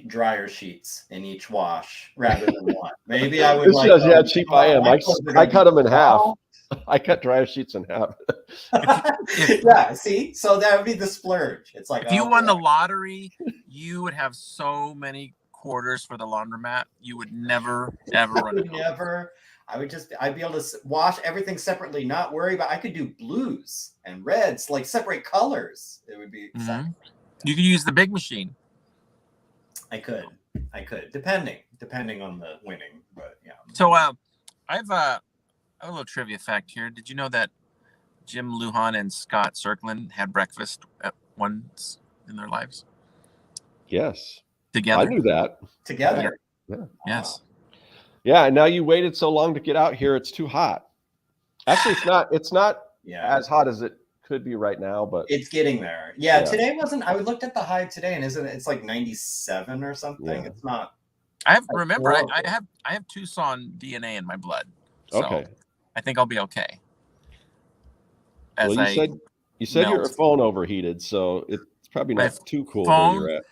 dryer sheets in each wash rather than 1. Maybe I would like. Yeah, cheap I am. I cut them in half. I cut dryer sheets in half. Yeah, see, so that would be the splurge. It's like if you won the lottery, you would have so many quarters for the laundromat. You would never ever run out. Never. I'd be able to wash everything separately, not worry about. I could do blues and reds, like separate colors. It would be exciting. You could use the big machine. I could, depending on the winning, but yeah. So I have a little trivia fact here. Did you know that Jim Lujan and Scott Serkland had breakfast at once in their lives? Yes. Together. I knew that. Together. Yeah. Yes. Yeah, and now you waited so long to get out here. It's too hot. Actually, it's not as hot as it could be right now, but it's getting there. Yeah, today wasn't. I looked at the high today, and it's like 97 or something. Yeah. It's not. I have Tucson DNA in my blood. So okay. I think I'll be okay. Well, you said your phone overheated, so it's probably not too cool where you're at.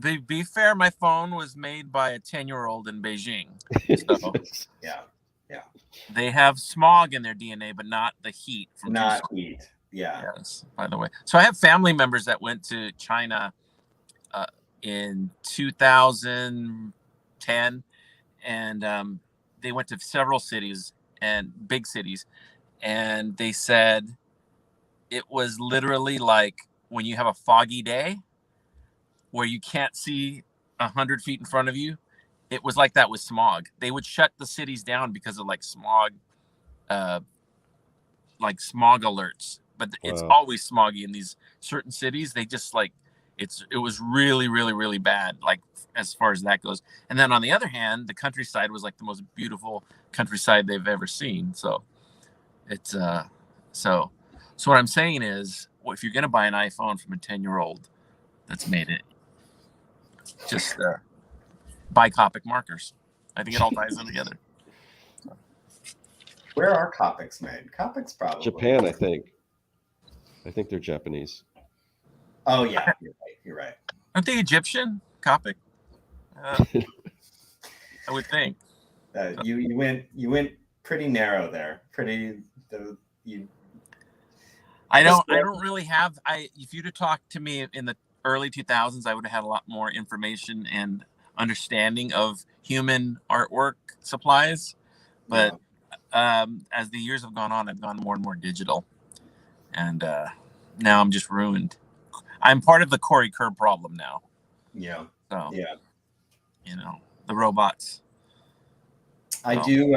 To be fair, my phone was made by a 10-year-old in Beijing. So yeah. They have smog in their DNA, but not the heat from Tucson. Heat. Yeah. Yes, by the way. So I have family members that went to China in 2010, and they went to several cities and big cities, and they said it was literally like when you have a foggy day where you can't see 100 feet in front of you. It was like that with smog. They would shut the cities down because of like smog alerts. But it's always smoggy in these certain cities. They just like it was really, really, really bad, like as far as that goes. And then on the other hand, the countryside was like the most beautiful countryside they've ever seen. So it's so what I'm saying is, if you're gonna buy an iPhone from a 10-year-old that's made it, just buy Copic markers. I think it all ties in together. Where are Copics made? Copics probably Japan, I think. I think they're Japanese. Oh yeah, you're right. Aren't they Egyptian? Copic? I would think. You went pretty narrow there. I don't really have. If you'd have talked to me in the early 2000s, I would have had a lot more information and understanding of human artwork supplies. But as the years have gone on, I've gone more and more digital. And now I'm just ruined. I'm part of the Corey Kerr problem now. Yeah. So, the robots. I do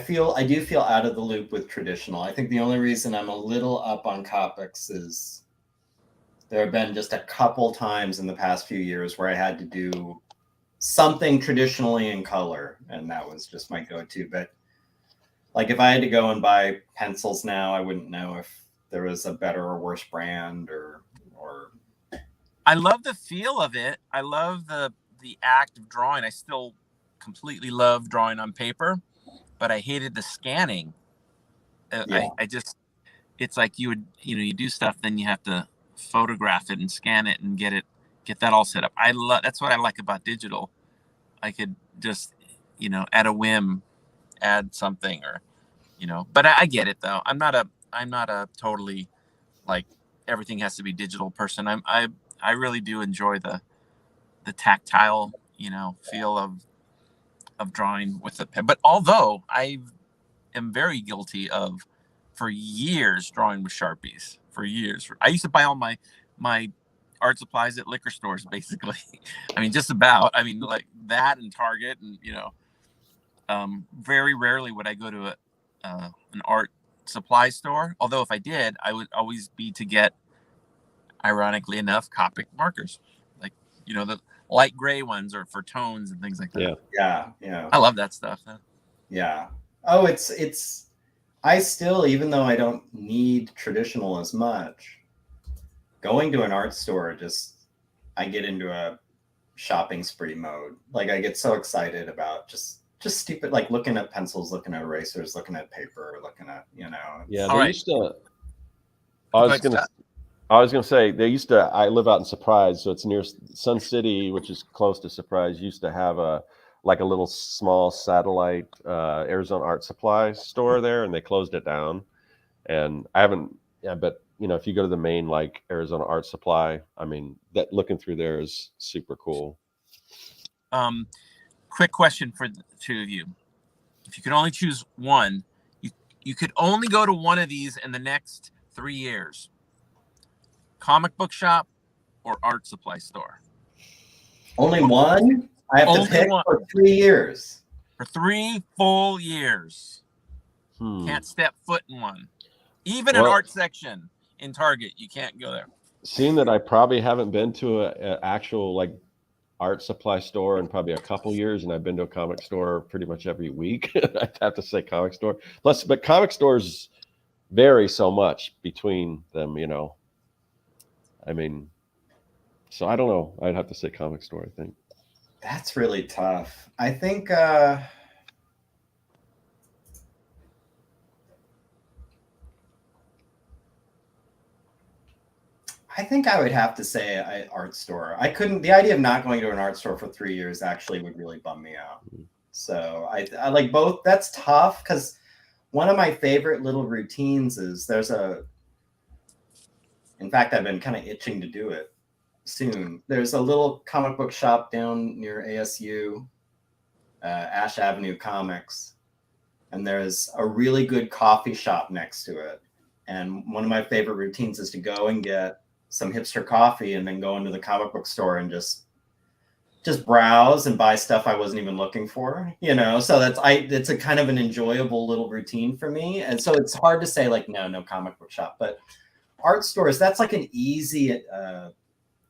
feel out of the loop with traditional. I think the only reason I'm a little up on Copics is there have been just a couple times in the past few years where I had to do something traditionally in color, and that was just my go-to. But like if I had to go and buy pencils now, I wouldn't know if there was a better or worse brand or. I love the feel of it. I love the act of drawing. I still completely love drawing on paper, but I hated the scanning. I just, it's like you do stuff, then you have to photograph it and scan it and get it get that all set up. That's what I like about digital. I could just, at a whim, add something, or, but I get it though. I'm not a totally like everything has to be digital person. I really do enjoy the tactile, feel of drawing with the pen. But although I am very guilty of, for years, drawing with Sharpies. For years, I used to buy all my art supplies at liquor stores, basically. I mean, just about. I mean, like that and Target, and very rarely would I go to an art supply store. Although if I did, I would always be to get, ironically enough, Copic markers, like the light gray ones, or for tones and things like that. Yeah. I love that stuff. Yeah. Oh, it's. I still, even though I don't need traditional as much, going to an art store, I get into a shopping spree mode. Like I get so excited about just stupid, like looking at pencils, looking at erasers, looking at paper, looking at, Yeah, All they right. used to. I was gonna say they used to. I live out in Surprise, so it's near Sun City, which is close to Surprise. Used to have a little small satellite Arizona art supply store there, and they closed it down. And I haven't. Yeah, but if you go to the main like Arizona art supply, I mean, that looking through there is super cool. Quick question for the two of you: if you could only choose one, you could only go to one of these in the next 3 years. Comic book shop or art supply store? Only one? I have to pick for 3 years. For 3 full years. Hmm. Can't step foot in one. Even an art section in Target, you can't go there. Seeing that I probably haven't been to an actual like art supply store in probably a couple years, and I've been to a comic store pretty much every week. I'd have to say comic store. But comic stores vary so much between them, I mean, so I don't know. I'd have to say comic store, I think. That's really tough. I think I would have to say art store. The idea of not going to an art store for 3 years actually would really bum me out. So I like both. That's tough because one of my favorite little routines is in fact, I've been kind of itching to do it soon. There's a little comic book shop down near ASU, Ash Avenue Comics, and there's a really good coffee shop next to it. And one of my favorite routines is to go and get some hipster coffee and then go into the comic book store and just browse and buy stuff I wasn't even looking for, so it's a kind of an enjoyable little routine for me. And so it's hard to say like, no comic book shop, but art stores, that's like an easy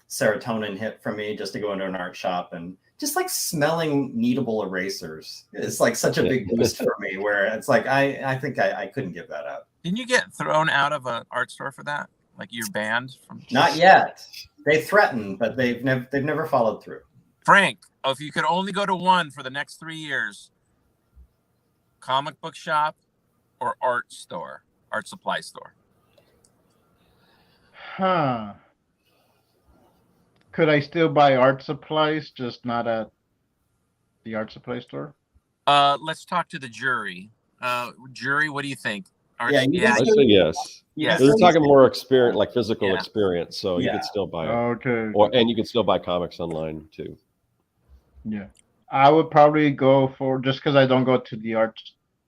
serotonin hit for me, just to go into an art shop and just like smelling needable erasers is like such a big boost for me, where it's like, I think I couldn't give that up. Didn't you get thrown out of an art store for that? Like you're banned from? Not yet. They threatened, but they've never followed through. Frank, if you could only go to one for the next 3 years, comic book shop or art supply store? Huh. Could I still buy art supplies, just not at the art supply store? Let's talk to the jury. Jury, what do you think? I say yes. Yeah, they're talking more experience, like physical experience. So you could still buy it. Okay. And you can still buy comics online too. Yeah, I would probably go for, just because I don't go to the art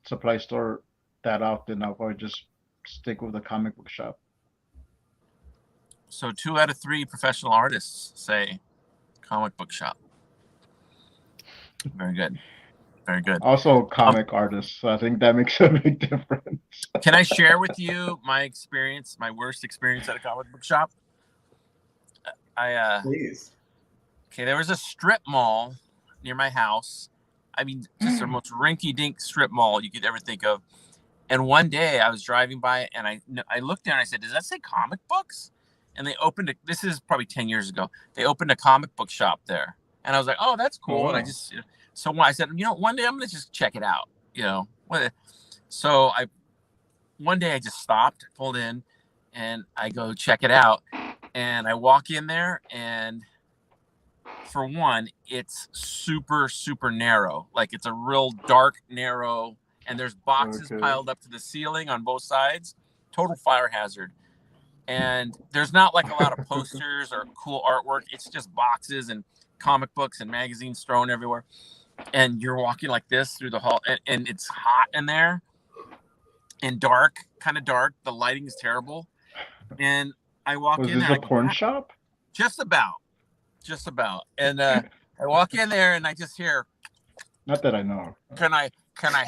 supply store that often, I'll probably just stick with the comic book shop. So 2 out of 3 professional artists say comic book shop. Very good. Very good. Also comic artists. So I think that makes a big difference. Can I share with you my experience, my worst experience at a comic book shop? Please. Okay, there was a strip mall near my house. I mean, just the most rinky-dink strip mall you could ever think of. And one day I was driving by and I looked down and I said, does that say comic books? And they opened this is probably 10 years ago. They opened a comic book shop there. And I was like, oh, that's cool. And I just, so I said, one day I'm going to just check it out, So one day I just stopped, pulled in, and I go check it out. And I walk in there, and for one, it's super, super narrow. Like it's a real dark, narrow, and there's boxes piled up to the ceiling on both sides. Total fire hazard. And there's not like a lot of posters or cool artwork. It's just boxes and comic books and magazines thrown everywhere. And you're walking like this through the hall, and it's hot in there and dark, kind of dark. The lighting is terrible. And I walk in there. Was this a porn shop? Just about. And I walk in there and I just hear, not that I know. Can I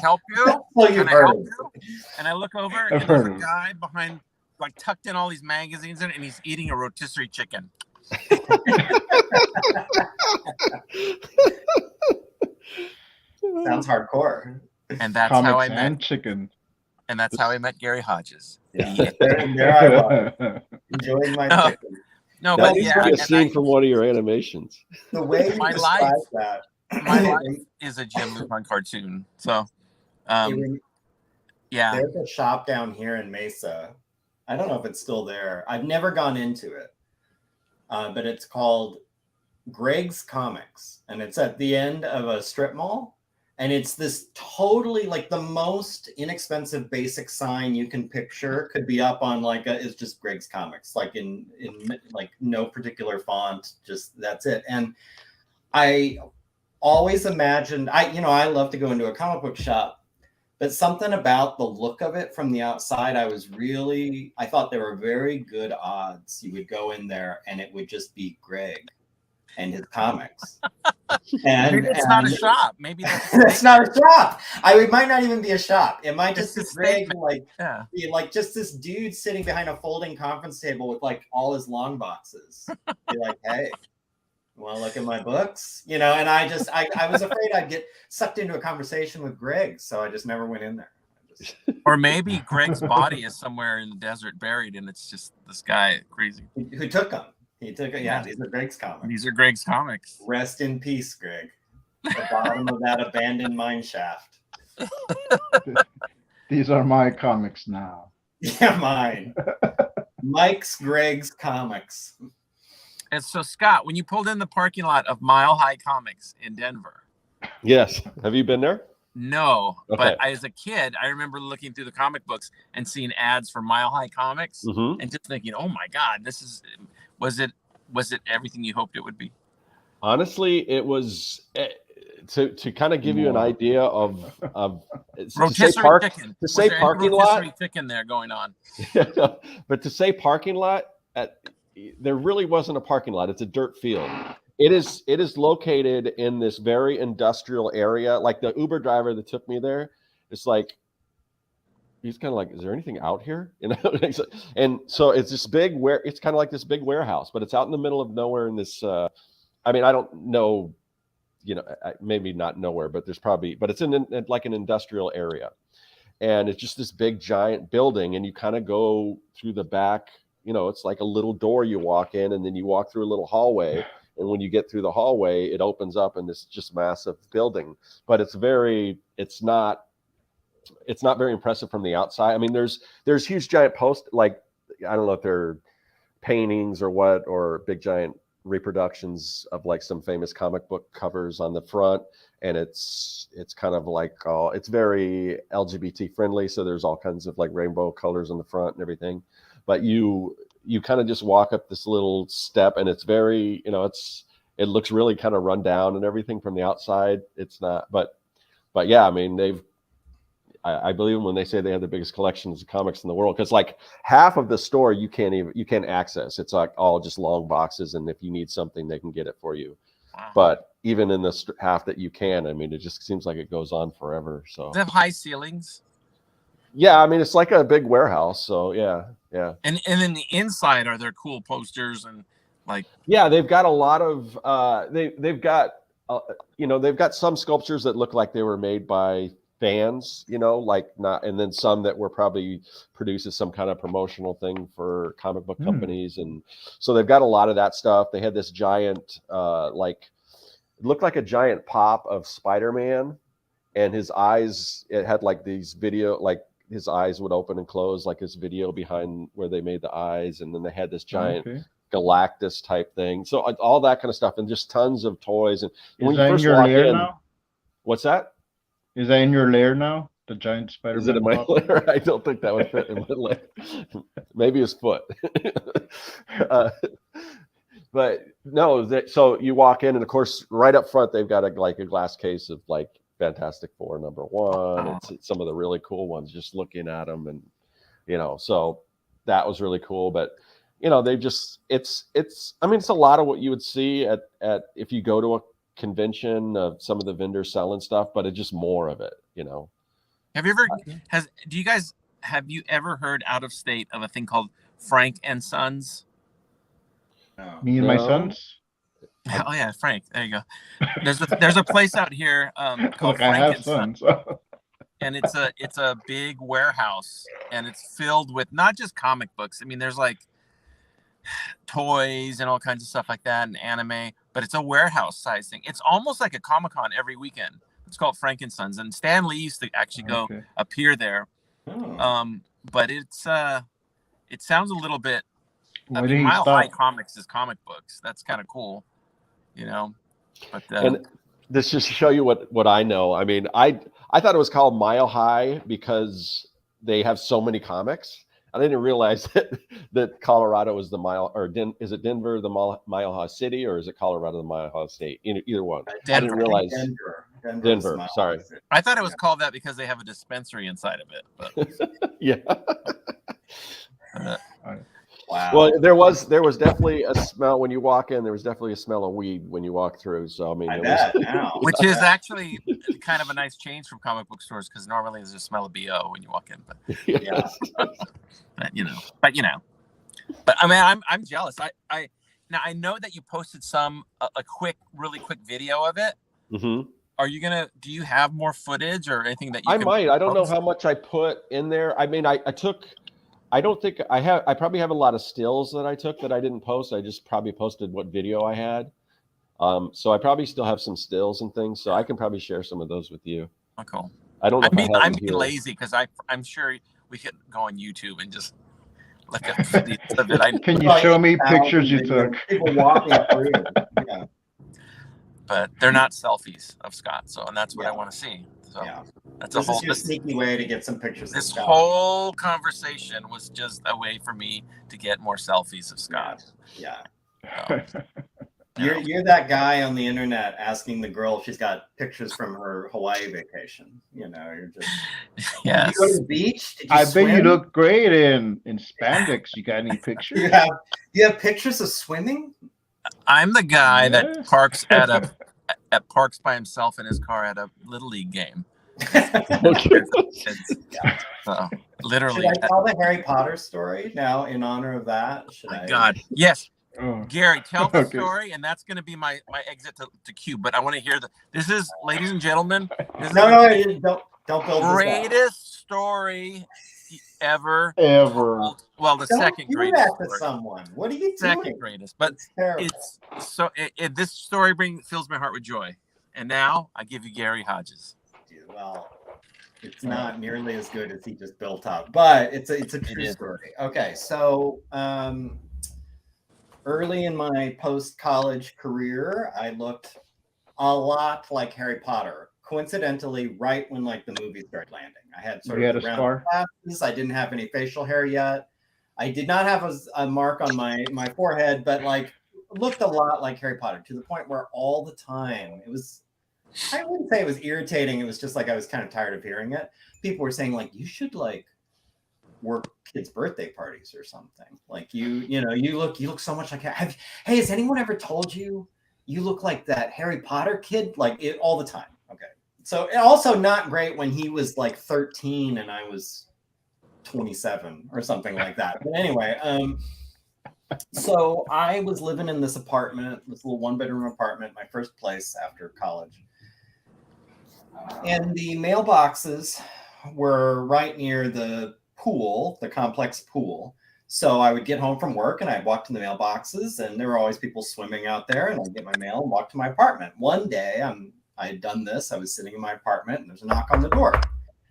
help you? Well, Can I help you? And I look over and there's a guy behind, like tucked in all these magazines in it, and he's eating a rotisserie chicken. Sounds hardcore. And that's Comics how I met chicken. And that's how I met Gary Hodges. Yeah, there I was, enjoying my chicken. No, that but needs to be a scene from one of your animations. The way you describe that. My life is a Jim Lupin cartoon. So, yeah. There's a shop down here in Mesa. I don't know if it's still there. I've never gone into it, but it's called Greg's Comics, and it's at the end of a strip mall. And it's this totally like the most inexpensive basic sign you can picture could be up on like it's just Greg's Comics, like in like no particular font, just that's it. And I always imagined I love to go into a comic book shop, but something about the look of it from the outside, I thought there were very good odds you would go in there and it would just be Greg and his comics. And maybe it's not a shop. Maybe it's not a shop. It might not even be a shop. It might just be Greg, be like just this dude sitting behind a folding conference table with like all his long boxes. Be like, hey, want to look at my books? And I was afraid I'd get sucked into a conversation with Greg, so I just never went in there. Or maybe Greg's body is somewhere in the desert buried, and it's just this guy crazy. Who took him? He took it. Yeah, these are Greg's comics. These are Greg's comics. Rest in peace, Greg. The bottom of that abandoned mine shaft. These are my comics now. Yeah, mine. Mike's Greg's Comics. And so, Scott, when you pulled in the parking lot of Mile High Comics in Denver. Yes. Have you been there? No, okay. But as a kid, I remember looking through the comic books and seeing ads for Mile High Comics and just thinking, oh my God, was it everything you hoped it would be? Honestly, it was to kind of give you an idea of rotisserie chicken. To say parking lot chicken there going on. But to say parking lot, there really wasn't a parking lot. It's a dirt field. It is located in this very industrial area. Like the Uber driver that took me there, it's like he's kind of like, is there anything out here? And so it's this big it's kind of like this big warehouse, but it's out in the middle of nowhere in this. I don't know, maybe not nowhere, but it's in like an industrial area, and it's just this big giant building, and you kind of go through the back. It's like a little door you walk in, and then you walk through a little hallway. And when you get through the hallway, it opens up in this just massive building. But it's not very impressive from the outside. I mean, there's huge giant posts, like, I don't know if they're paintings or what, or big giant reproductions of like some famous comic book covers on the front. And it's kind of like, it's very LGBT friendly. So there's all kinds of like rainbow colors on the front and everything. But you kind of just walk up this little step, and it's very, it looks really kind of run down and everything from the outside. It's not, but yeah, I mean, I believe them when they say they have the biggest collections of comics in the world, because like half of the store you can't access. It's like all just long boxes, and if you need something, they can get it for you. Wow. But even in the half that you can, I mean, it just seems like it goes on forever. So they have high ceilings. Yeah, I mean, it's like a big warehouse, so yeah. And in the inside, are there cool posters and like? Yeah, they've got a lot of they've got some sculptures that look like they were made by fans, like not, and then some that were probably produced as some kind of promotional thing for comic book companies, and so they've got a lot of that stuff. They had this giant it looked like a giant pop of Spider-Man, and his eyes, it had like these video, like his eyes would open and close like his video behind where they made the eyes. And then they had this giant Galactus type thing. So all that kind of stuff, and just tons of toys. And Is when that you in first your walk lair in, now? what's that? Is that in your lair now? The giant Spider-Man. Is it in my puppet? lair? I don't think that would fit in my lair. Maybe his foot. But no, so you walk in, and of course, right up front, they've got a glass case of like Fantastic Four #1. It's some of the really cool ones. Just looking at them, and so that was really cool. But they just it's I mean, it's a lot of what you would see at if you go to a convention of some of the vendors selling stuff, but it's just more of it. Have you ever heard out of state of a thing called Frank and Sons? No. Me and my sons. Oh yeah, Frank. There you go. There's a place out here called Look, I Frank have and Sons, sons. and it's a big warehouse, and it's filled with not just comic books. I mean, there's like toys and all kinds of stuff like that, and anime. But it's a warehouse size thing. It's almost like a Comic-Con every weekend. It's called Frank and Sons, and Stan Lee used to actually go appear there. But it sounds a little bit. I mean, Mile High Comics is comic books. That's kind of cool, But and this just to show you what I know. I mean, I thought it was called Mile High because they have so many comics. I didn't realize that Colorado is the mile, or is it Denver the Mile High City, or is it Colorado the Mile High State? Either one. Denver. I didn't realize. Denver. Sorry. I thought it was called that because they have a dispensary inside of it. But yeah. Wow. Well, there was definitely a smell when you walk in. There was definitely a smell of weed when you walk through. So I mean, which is actually kind of a nice change from comic book stores, because normally there's a smell of BO when you walk in. But yeah, but I mean, I'm jealous. Now I know that you posted a really quick video of it. Mm-hmm. Do you have more footage or anything that you I might. I don't know how much I put in there. I mean, I don't think I have. I probably have a lot of stills that I took that I didn't post. I just probably posted what video I had. So I probably still have some stills and things. So I can probably share some of those with you. Oh, cool. I don't know. I'm being lazy because I'm sure we could go on YouTube and just look at footage of it. Can you show me pictures you took? People walking through. Yeah. But they're not selfies of Scott, and that's what I want to see. So that's this is your sneaky way to get some pictures. This whole conversation was just a way for me to get more selfies of Scott. Yeah. You're that guy on the internet asking the girl if she's got pictures from her Hawaii vacation. You're just. Yes. Did you go to the beach? Did you I swim? bet you look great in spandex. You got any pictures? You have pictures of swimming? I'm the guy that parks parks by himself in his car at a Little League game. So, literally. Should I tell the Harry Potter story now in honor of that? God, yes. Gary, tell the story, and that's going to be my exit to Q. But I want to hear this is, ladies and gentlemen, don't build greatest story ever. Well, the second greatest. That to someone. What are you doing? Second greatest, but it's so. This story fills my heart with joy. And now I give you Gary Hodges. Well, it's not nearly as good as he just built up, but it's a true story. Okay, so early in my post-college career, I looked a lot like Harry Potter. Coincidentally, right when the movie started landing, I had sort of round glasses. I didn't have any facial hair yet. I did not have a mark on my forehead, but looked a lot like Harry Potter, to the point where all the time it was. I wouldn't say it was irritating. It was just I was kind of tired of hearing it. People were saying you should work kids' birthday parties or something. You look so much like. Hey, has anyone ever told you look like that Harry Potter kid? All the time. Okay. So also not great when he was 13 and I was 27 or something like that. But anyway, so I was living in this apartment, this little 1-bedroom apartment, my first place after college. And the mailboxes were right near the pool, the complex pool. So I would get home from work and I'd walk to the mailboxes, and there were always people swimming out there, and I'd get my mail and walk to my apartment. One day I had done this. I was sitting in my apartment and there's a knock on the door,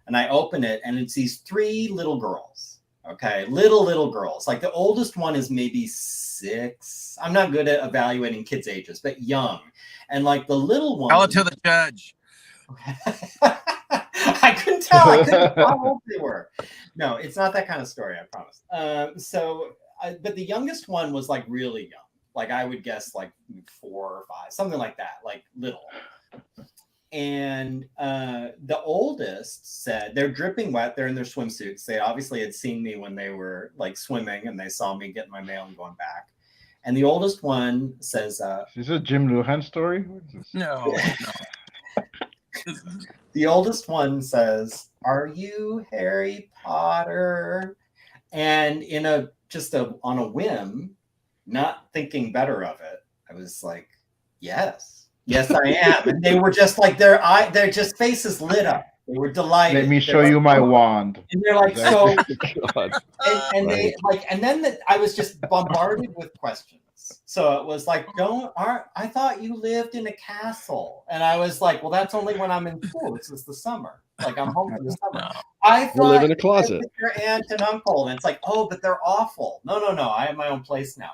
and I open it, and it's these 3 little girls. Okay, little girls. Like the oldest one is maybe 6. I'm not good at evaluating kids' ages, but young. And like the little one. Tell it to the judge. I couldn't tell. I couldn't tell how old they were. No, it's not that kind of story, I promise. But the youngest one was like really young. Like I would guess like 4 or 5, something like that, like little. And the oldest said, they're dripping wet. They're in their swimsuits. They obviously had seen me when they were like swimming, and they saw me getting my mail and going back. And the oldest one says, is this a Jim Luhan story? No. The oldest one says, "Are you Harry Potter?" And on a whim, not thinking better of it, I was like, "Yes, I am." And they were just like their just faces lit up. They were delighted. Let me show you my wand. And they're like, so, and then I was just bombarded with questions. So it was like, I thought you lived in a castle. And I was like, well, that's only when I'm in school. It's just the summer. Like I'm home for the summer. I thought you live in a closet with your aunt and uncle. And it's like, oh, but they're awful. No. I have my own place now.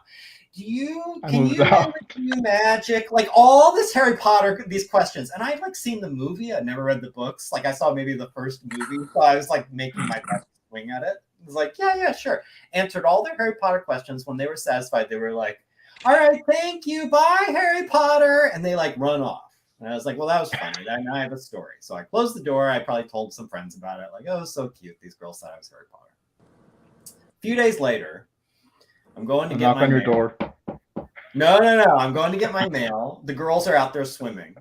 Can you do magic? Like all this Harry Potter, these questions. And I'd like seen the movie. I'd never read the books. Like I saw maybe the first movie. So I was like making my best swing at it. I was like, yeah, sure. Answered all their Harry Potter questions. When they were satisfied, they were like, all right, thank you. Bye, Harry Potter. And they like run off. And I was like, well, that was funny. Now I have a story. So I closed the door. I probably told some friends about it. Like, oh, so cute. These girls thought I was Harry Potter. A few days later, I'm going to get my knock on your mail. door. No. I'm going to get my mail. The girls are out there swimming.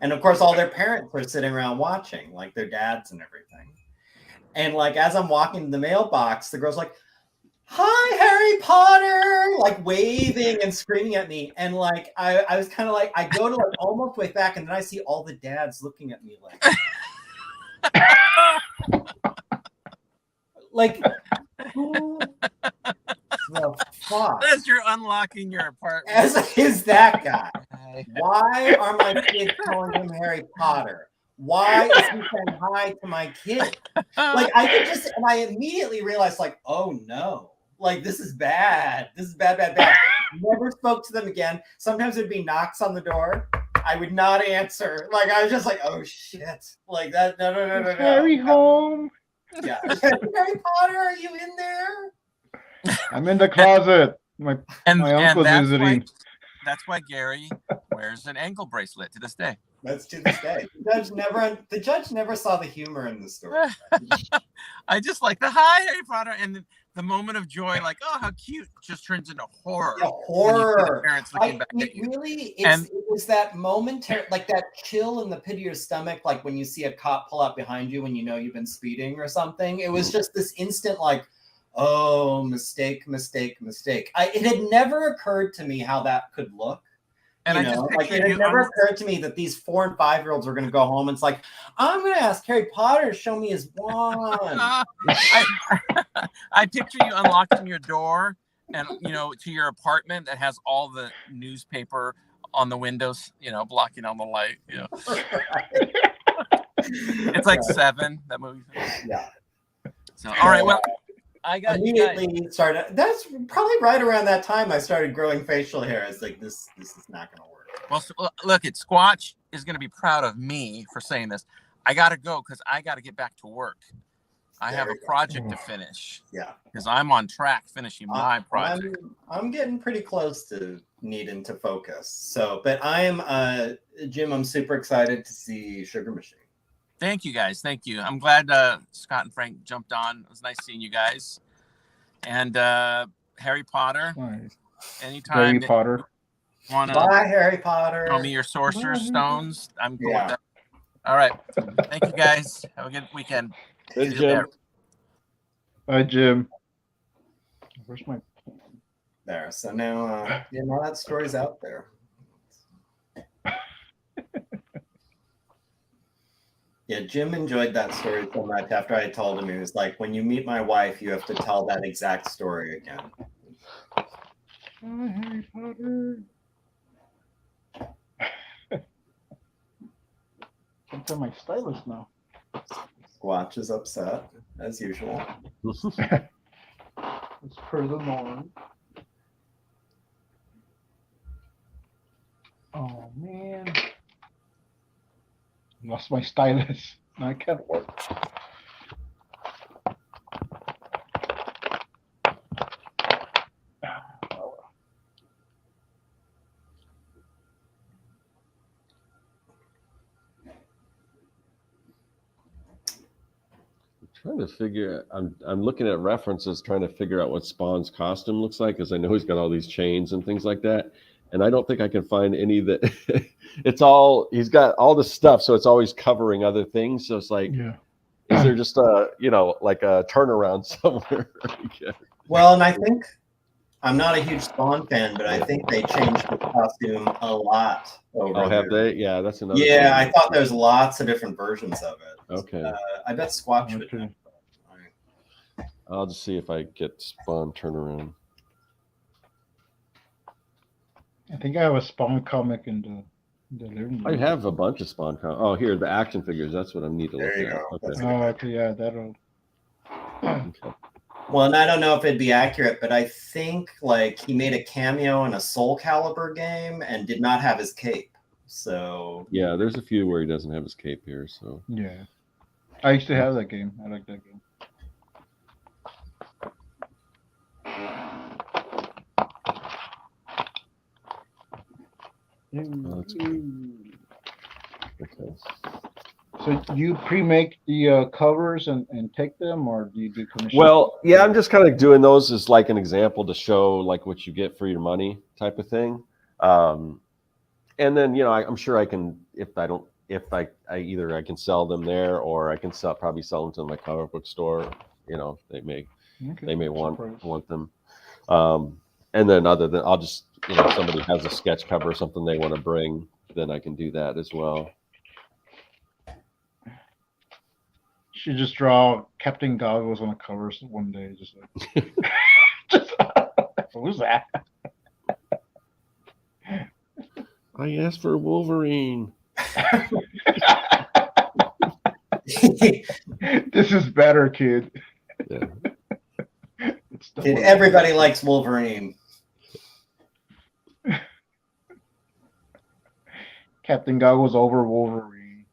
And of course, all their parents are sitting around watching, like their dads and everything. And like, as I'm walking to the mailbox, the girl's like, hi, Harry Potter, like waving and screaming at me. And like, I was kind of like, I go to like almost way back, and then I see all the dads looking at me like, who the fuck? As you're unlocking your apartment. As is that guy. Why are my kids calling him Harry Potter? Why is he saying hi to my kid? Like I immediately realized like, oh no. Like, this is bad. This is bad. Never spoke to them again. Sometimes it'd be knocks on the door. I would not answer. Like, I was just like, oh, shit. Like, that, no. Harry home. Yeah. Harry Potter, are you in there? I'm in the closet. My uncle's visiting. That's why Gary wears an ankle bracelet to this day. That's to this day. The judge never saw the humor in the story. I just like the hi, Harry Potter, and the moment of joy, like, oh, how cute, just turns into horror. Yeah, horror. Parents looking back at you. It was that momentary, like that chill in the pit of your stomach, like when you see a cop pull up behind you when you know you've been speeding or something. It was just this instant, like, oh, mistake. It had never occurred to me how that could look. And it had never occurred to me that these 4 and 5-year-olds were going to go home and it's like, I'm going to ask Harry Potter to show me his wand. I picture you unlocking your door and, to your apartment that has all the newspaper on the windows, blocking out the light. It's like 7, that movie. Yeah. So, all right, well. I got immediately started. That's probably right around that time I started growing facial hair. It's like this is not going to work. Well, look, Squatch is going to be proud of me for saying this. I got to go because I got to get back to work. I have a project to finish. Yeah, because I'm on track finishing my project. I'm getting pretty close to needing to focus. So, but I am Jim. I'm super excited to see Sugar Machine. Thank you, guys. Thank you. I'm glad Scott and Frank jumped on. It was nice seeing you guys. And Harry Potter. Nice. Anytime. Harry Potter. Bye, Harry Potter. Show me your sorcerer's stones. I'm cool with that. All right. Thank you, guys. Have a good weekend. Good, Jim. Bye, Jim. Where's my... There. So now, that story's out there. Yeah, Jim enjoyed that story so much. After I told him, he was like, when you meet my wife, you have to tell that exact story again. Oh, Harry Potter. Can't find my stylus now. Squatch is upset, as usual. It's per the norm. Oh man, lost my stylus. I can't work. Trying to figure. I'm looking at references, trying to figure out what Spawn's costume looks like, because I know he's got all these chains and things like that, and I don't think I can find any that. It's all he's got all this stuff, so it's always covering other things. So it's like, Yeah. is there just a like a turnaround somewhere? Well, and I think I'm not a huge Spawn fan, but I think they changed the costume a lot over Oh, have there. they? Yeah, that's another. Yeah, I thought there's lots of different versions of it. Okay. I bet Squatch would. Okay. I'll just see if I get Spawn turnaround. I think I have a Spawn comic in the living room. I have a bunch of Spawn. Oh, here the action figures. That's what I need to look There you at. go. Okay. Oh, okay, yeah, that'll. Okay. Well, and I don't know if it'd be accurate, but I think like he made a cameo in a Soul Calibur game and did not have his cape. So Yeah, there's a few where he doesn't have his cape here. So Yeah, I used to have that game. I like that game. that's good. Okay. So do you pre-make the covers and take them, or do you do commission? Well, yeah, I'm just kind of doing those as like an example to show like what you get for your money type of thing. And then, I'm sure I can, if I either I can sell them there, or I can probably sell them to my comic book store. They may want them. And then I'll just, if somebody has a sketch cover or something they want to bring, then I can do that as well. Should just draw Captain Goggles on the covers one day, just like, who's that? I asked for Wolverine. This is better, kid. Yeah. Kid, everybody likes Wolverine. Captain Goggles over Wolverine.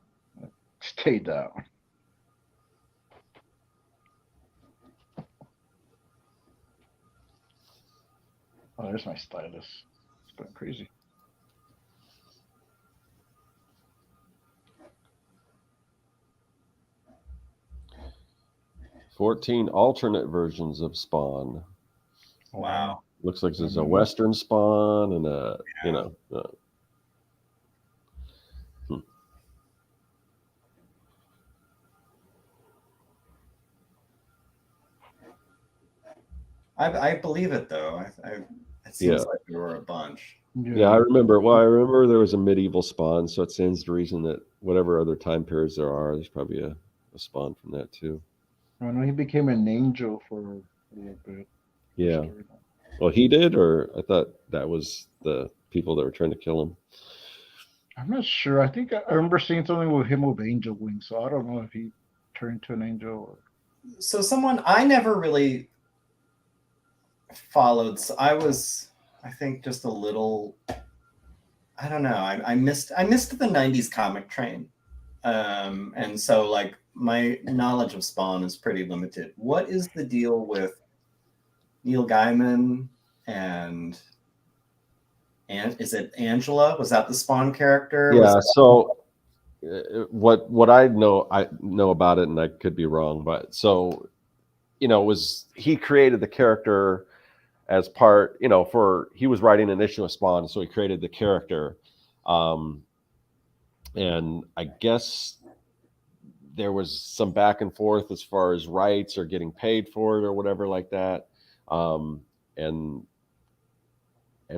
Stay down. Oh, there's my stylus. It's going crazy. "14 alternate versions of Spawn." Wow. Looks like there's a Western Spawn and a, I believe it though. It seems like there were a bunch. Yeah, I remember. Well, I remember there was a medieval Spawn, so it stands to reason that whatever other time periods there's probably a Spawn from that too. I know he became an angel for a little bit. Yeah. Well, he did, or I thought that was the people that were trying to kill him. I'm not sure. I think I remember seeing something with him with angel wings, so I don't know if he turned to an angel or. So I never really followed. So I think just a little. I don't know. I missed the '90s comic train, and so like my knowledge of Spawn is pretty limited. What is the deal with Neil Gaiman and is it Angela? Was that the Spawn character? Yeah. So what I know about it, and I could be wrong, but so was he created the character as part, he was writing an issue of Spawn, so he created the character, and I guess there was some back and forth as far as rights or getting paid for it or whatever like that, and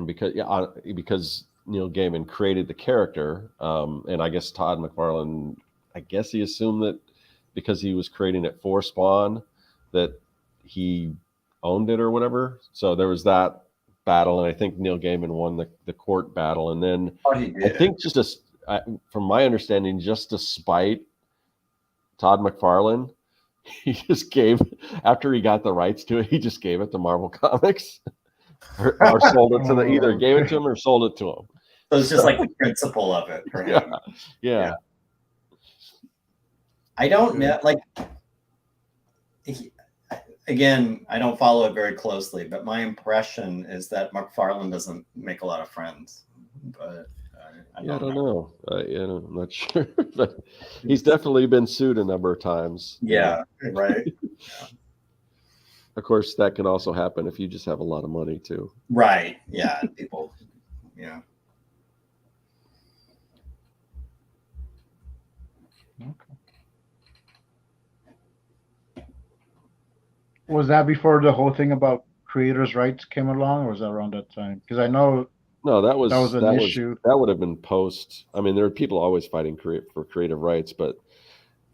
because Neil Gaiman created the character, and I guess Todd McFarlane, I guess he assumed that because he was creating it for Spawn that he owned it or whatever. So there was that battle, and I think Neil Gaiman won the court battle, and then I think from my understanding, just to spite Todd McFarlane, he just gave, after he got the rights to it, he just gave it to Marvel Comics or sold it to the, either gave it to him or sold it to him. So it's just like the principle of it for him. Yeah. I don't know, like, again, I don't follow it very closely, but my impression is that McFarlane doesn't make a lot of friends. But I don't know. I'm not sure. But he's definitely been sued a number of times. Yeah, right. Yeah. Of course, that can also happen if you just have a lot of money too. Right. Yeah. People. Yeah. Okay. Was that before the whole thing about creators' rights came along, or was that around that time? Because I know that was an issue. That would have been post. I mean, there are people always fighting for creative rights,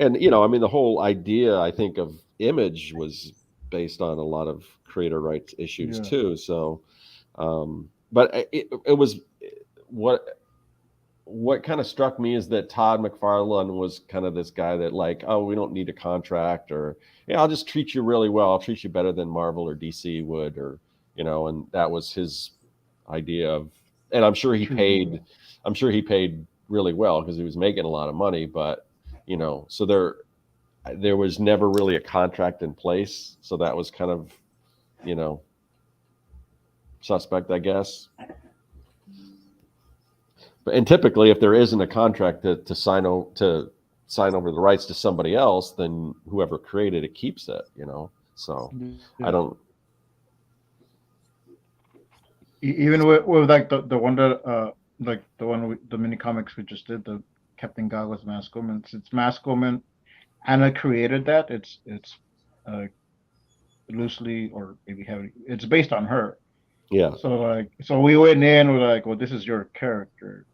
and you know, I mean, the whole idea, I think, of Image was based on a lot of creator rights issues too. So, but it was what kind of struck me is that Todd McFarlane was kind of this guy that like, oh, we don't need a contract, or I'll just treat you really well. I'll treat you better than Marvel or DC would, or you know, and that was his idea of, and I'm sure he paid really well because he was making a lot of money, but you know, so there was never really a contract in place, so that was kind of, you know, suspect, I guess. And typically, if there isn't a contract to sign over the rights to somebody else, then whoever created it keeps it, you know. So I don't. Even with like the one that like the mini comics we just did, the Captain Goggles Mask Woman. It's Mask Woman. Anna created that. It's loosely or maybe heavily. It's based on her. Yeah. So we went in. We're like, well, this is your character.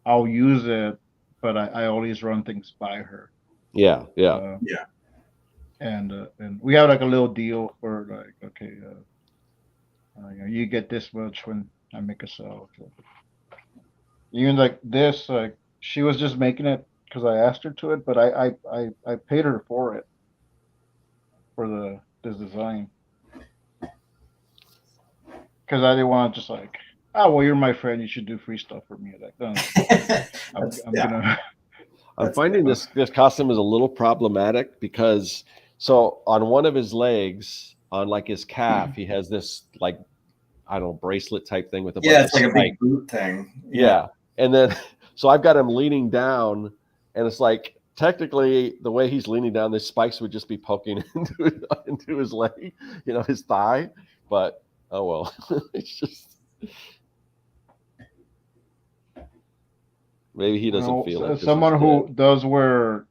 I'll use it, but I always run things by her. Yeah. And we have like a little deal for like, okay, you get this much when I make a sale. So even like this, like she was just making it because I asked her to it, but I paid her for it, for this design, because I didn't want to just like, oh, well, you're my friend, you should do free stuff for me. Like, no, I'm finding this costume is a little problematic because so on one of his legs, on like his calf, he has this like, I don't know, bracelet type thing with a bunch it's like a big boot thing. Yeah. And then so I've got him leaning down, and it's like technically the way he's leaning down, the spikes would just be poking into his leg, you know, his thigh. But oh well. It's just maybe he doesn't feel it. Someone who does wear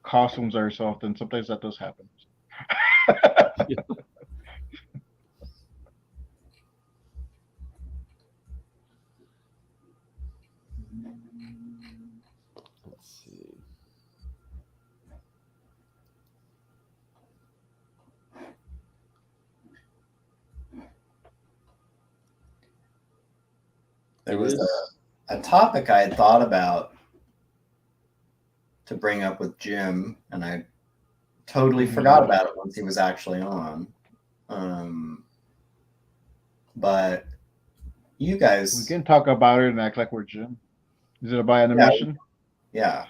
costumes very often, sometimes that does happen. Let's see. There was a topic I had thought about to bring up with Jim, and I totally forgot about it once he was actually on. But you guys, we can talk about it and act like we're Jim. Is it about animation? Yeah.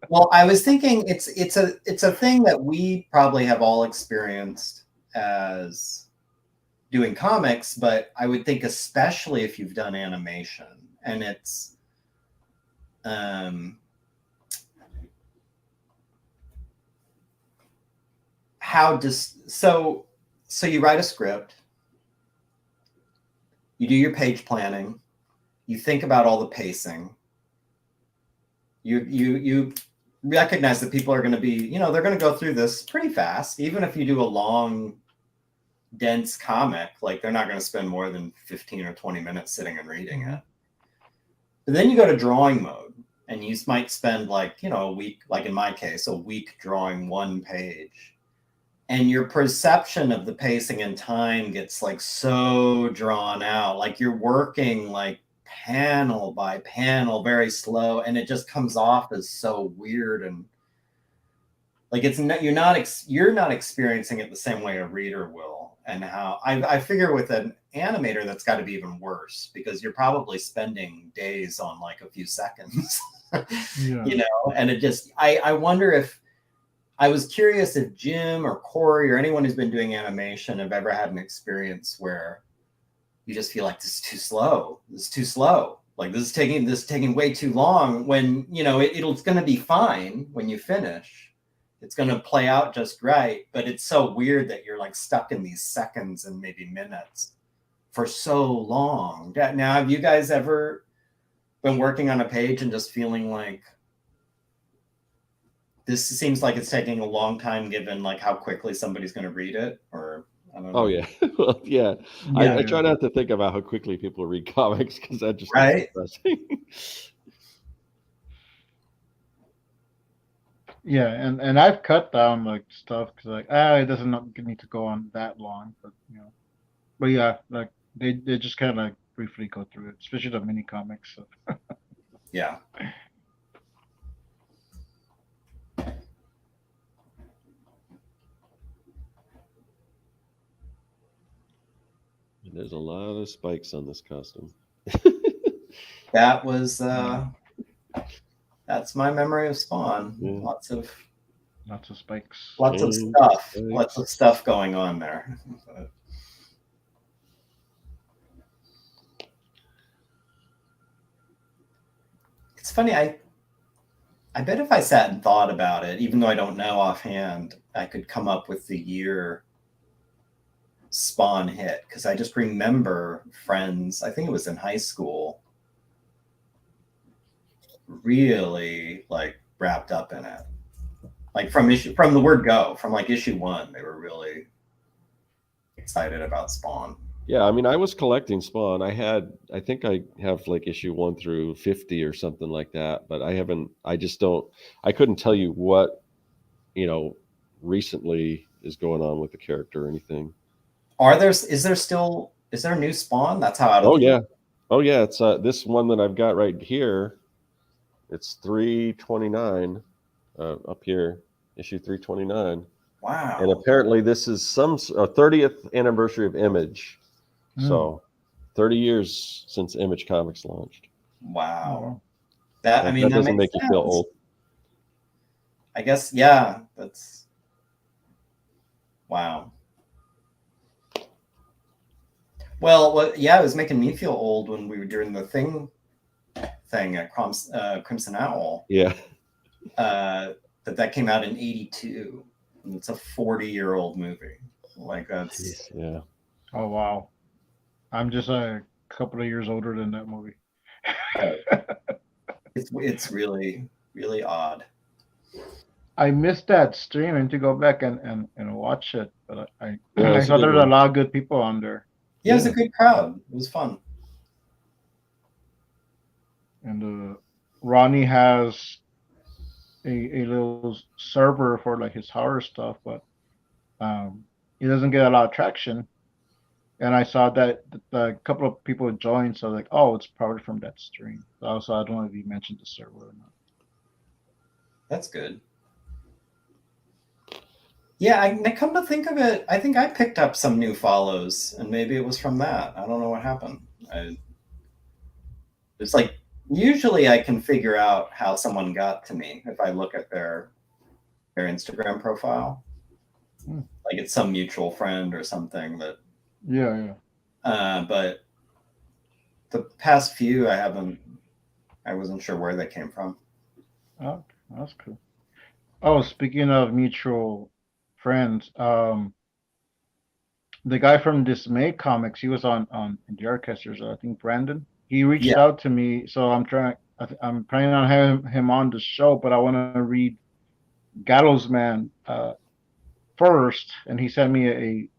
Well, I was thinking it's a thing that we probably have all experienced as doing comics, but I would think especially if you've done animation, and it's so you write a script, you do your page planning, you think about all the pacing, you recognize that people are going to be, you know, they're going to go through this pretty fast. Even if you do a long, dense comic, like they're not going to spend more than 15 or 20 minutes sitting and reading it. But then you go to drawing mode, and you might spend like, you know, a week, like in my case, a week drawing one page. And your perception of the pacing and time gets like so drawn out, like you're working like panel by panel, very slow, and it just comes off as so weird. And Like you're not experiencing it the same way a reader will. And how I figure with an animator, that's got to be even worse because you're probably spending days on like a few seconds, you know, and it just, I wonder if, I was curious if Jim or Corey or anyone who's been doing animation have ever had an experience where you just feel like this is too slow. This is too slow. Like this is taking way too long when, you know, it's going to be fine when you finish. It's going to play out just right. But it's so weird that you're like stuck in these seconds and maybe minutes for so long. Now, have you guys ever been working on a page and just feeling like this seems like it's taking a long time given like how quickly somebody's going to read it? Or I don't know. Oh yeah. Well, yeah. I try not to think about how quickly people read comics because that just right. Yeah, and I've cut down like stuff because like it doesn't need to go on that long, but you know, but yeah, like they just kind of like briefly go through it, especially the mini comics. So. Yeah. There's a lot of spikes on this costume. That was that's my memory of Spawn. Yeah. Lots of spikes. Lots of stuff. Lots of stuff going on there. It's funny, I bet if I sat and thought about it, even though I don't know offhand, I could come up with the year Spawn hit, because I just remember friends, I think it was in high school, really like wrapped up in it. Like from the word go, from like issue 1, they were really excited about Spawn. Yeah, I mean, I was collecting Spawn. I think I have like issue 1 through 50 or something like that, but I couldn't tell you what, you know, recently is going on with the character or anything. Is there a new Spawn? That's how out of Oh yeah, it's this one that I've got right here. It's 329 up here, issue 329. Wow. And apparently this is some 30th anniversary of Image. So 30 years since Image Comics launched. Wow. That doesn't make you feel old. I guess, yeah, that's wow. Well, yeah, it was making me feel old when we were doing the thing at Crimson Owl. Yeah. That came out in 82. And it's a 40-year-old movie. Like that's jeez, yeah. Oh wow. I'm just a couple of years older than that movie. It's really, really odd. I missed that stream and to go back and watch it, but I saw there were a lot of good people on there. Yeah, it was a good crowd. It was fun. And Ronnie has a little server for like his horror stuff, but he doesn't get a lot of traction. And I saw that a couple of people joined, so like, oh, it's probably from that stream. So I don't know if you mentioned the server or not. That's good. Yeah, I come to think of it, I think I picked up some new follows, and maybe it was from that. I don't know what happened. It's like, usually I can figure out how someone got to me if I look at their Instagram profile. Like it's some mutual friend or something that. Yeah. But the past few, I wasn't sure where they came from. Oh, that's cool. Oh, speaking of mutual friends, the guy from DvsM Comics, he was on the Artcasters, I think Brandon. He reached out to me, so I'm planning on having him on the show, but I want to read Gallows Man first, and he sent me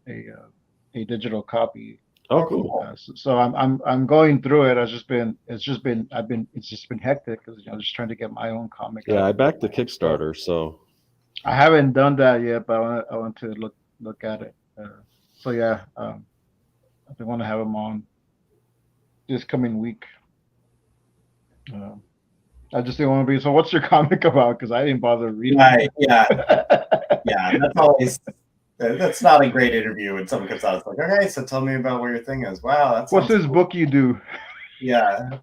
a digital copy. Oh, cool. So I'm going through it. It's just been hectic because I'm just trying to get my own comic. Yeah, I backed the Kickstarter, so I haven't done that yet, but I want to look at it. So yeah, I want to have him on this coming week. I just didn't want to be. So what's your comic about? Because I didn't bother reading. Right. Yeah. Yeah, that's not a great interview when someone comes out. It's like, okay, so tell me about what your thing is. Wow, that's what's this book you do? Yeah.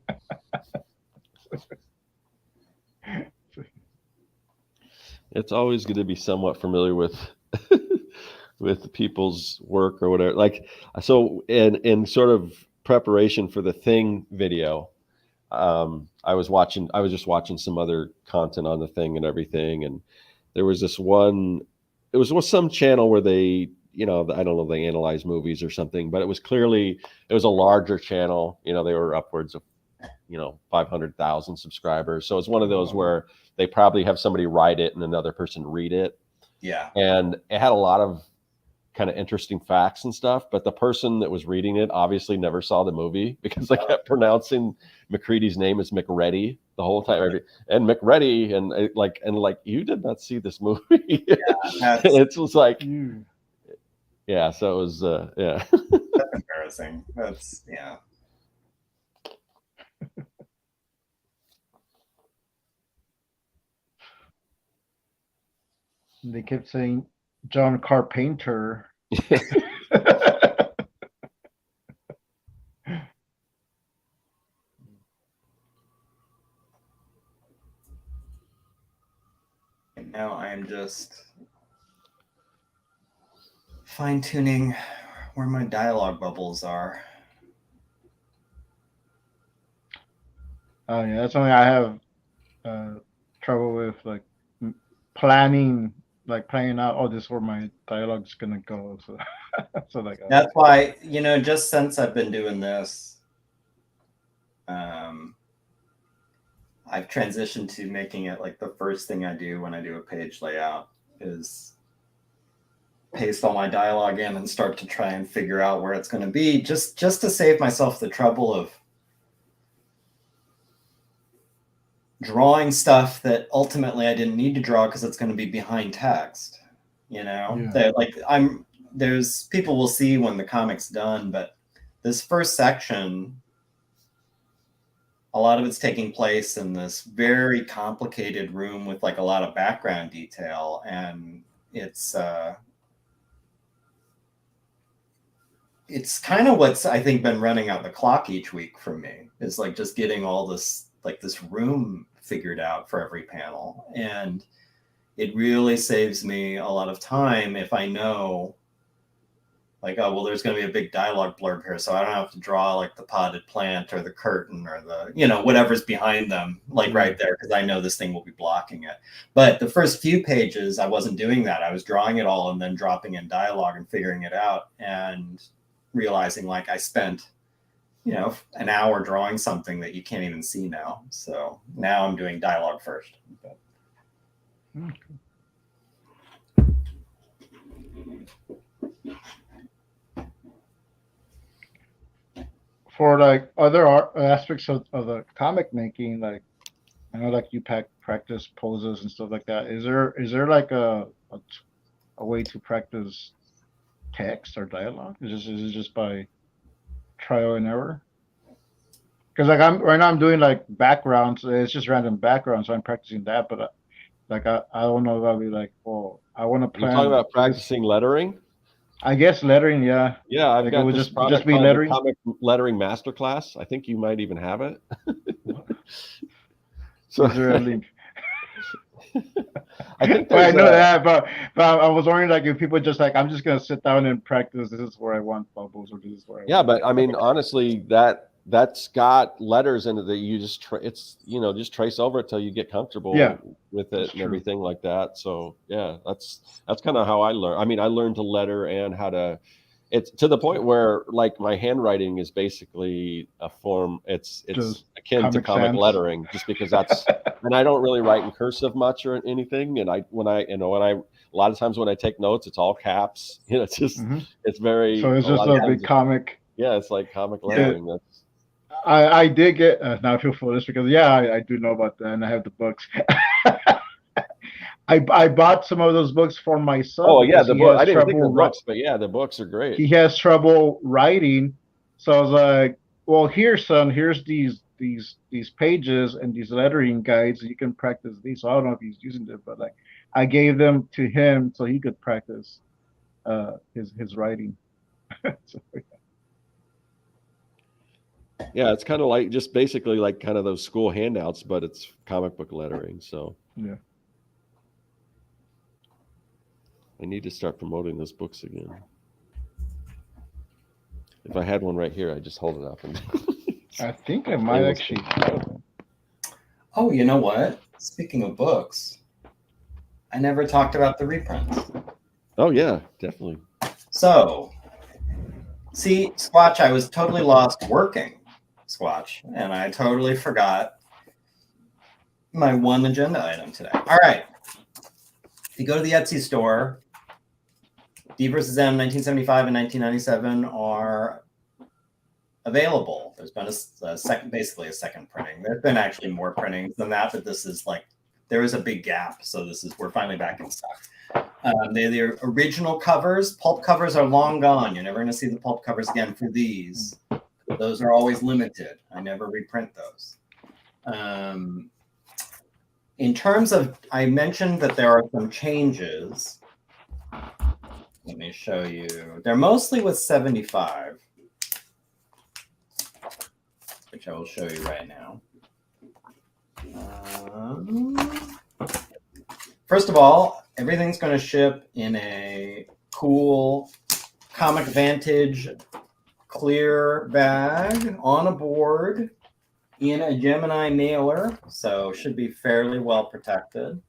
It's always good to be somewhat familiar with with people's work or whatever. Like, so in sort of preparation for the thing video, I was just watching some other content on the thing and everything, and there was this one. It was with some channel where they, I don't know, they analyze movies or something, but it was a larger channel. They were upwards of 500,000 subscribers. So it's one of those where they probably have somebody write it and another person read it. Yeah. And it had a lot of kind of interesting facts and stuff, but the person that was reading it obviously never saw the movie because they kept pronouncing McCready's name as McReady the whole time. And McReady and like you did not see this movie. Yeah, it was like, yeah. So it was, yeah. That's embarrassing. That's, yeah. They kept saying John Carpenter. And now I am just fine-tuning where my dialogue bubbles are. Oh yeah, that's something I have trouble with, like planning out. Oh, this is where my dialogue's gonna go. So, that's why just since I've been doing this, I've transitioned to making it like the first thing I do when I do a page layout is paste all my dialogue in and start to try and figure out where it's going to be, just to save myself the trouble of drawing stuff that ultimately I didn't need to draw because it's going to be behind text. There's people will see when the comic's done, but this first section, a lot of it's taking place in this very complicated room with like a lot of background detail, and it's kind of what's I think been running out the clock each week for me, is like just getting all this room figured out for every panel. And it really saves me a lot of time if I know like, oh, well, there's going to be a big dialogue blurb here, so I don't have to draw like the potted plant or the curtain or the, whatever's behind them, like right there, because I know this thing will be blocking it. But the first few pages, I wasn't doing that. I was drawing it all and then dropping in dialogue and figuring it out and realizing like I spent, an hour drawing something that you can't even see now. So now I'm doing dialogue first. For like other aspects of the comic making, like I know like you practice poses and stuff like that. Is there like a way to practice text or dialogue? Is it just by trial and error? Because like I'm doing like backgrounds. It's just random backgrounds, so I'm practicing that. But I don't know if I'll be like, well, I want to plan. You're talking about practicing lettering? I guess lettering, yeah. Yeah, I've got this product just be called lettering. The Comic Lettering Masterclass. I think you might even have it. So is there a link? I think I know that, but I was wondering like if people just like, I'm just gonna sit down and practice. This is where I want bubbles, or this is where I yeah, but I mean, honestly, that's got letters in it that you just just trace over it till you get comfortable with it and everything like that. So yeah, that's kind of how I learn. I mean, I learned to letter and how to. It's to the point where like my handwriting is basically a form. It's akin to comic lettering, just because that's. And I don't really write in cursive much or anything. And when I a lot of times when I take notes, it's all caps. It's just it's very. So it's just a big comic. Yeah, it's like comic lettering. That's. I did get now I feel foolish because I do know about that, and I have the books. I bought some of those books for my son. Oh yeah, the book. I didn't think the books, but yeah, the books are great. He has trouble writing, so I was like, "Well, here, son, here's these these pages and these lettering guides. You can practice these. So I don't know if he's using them, but like I gave them to him so he could practice his writing. So, Yeah, it's kind of like just basically like kind of those school handouts, but it's comic book lettering. So yeah. I need to start promoting those books again. If I had one right here, I'd just hold it up. And I think I might actually have them. Oh, you know what? Speaking of books, I never talked about the reprints. Oh, yeah, definitely. So, see, Squatch, I was totally lost working, Squatch, and I totally forgot my one agenda item today. All right. If you go to the Etsy store, DvsM 1975 and 1997 are available. There's been a second, basically a second printing. There's been actually more printings than that, but this is like, there is a big gap. So we're finally back in stock. They're the original covers. Pulp covers are long gone. You're never going to see the pulp covers again for these. Those are always limited. I never reprint those. In terms of, I mentioned that there are some changes. Let me show you. They're mostly with 75, which I will show you right now. First of all, everything's going to ship in a cool Comic Vantage clear bag on a board in a Gemini mailer, so should be fairly well protected.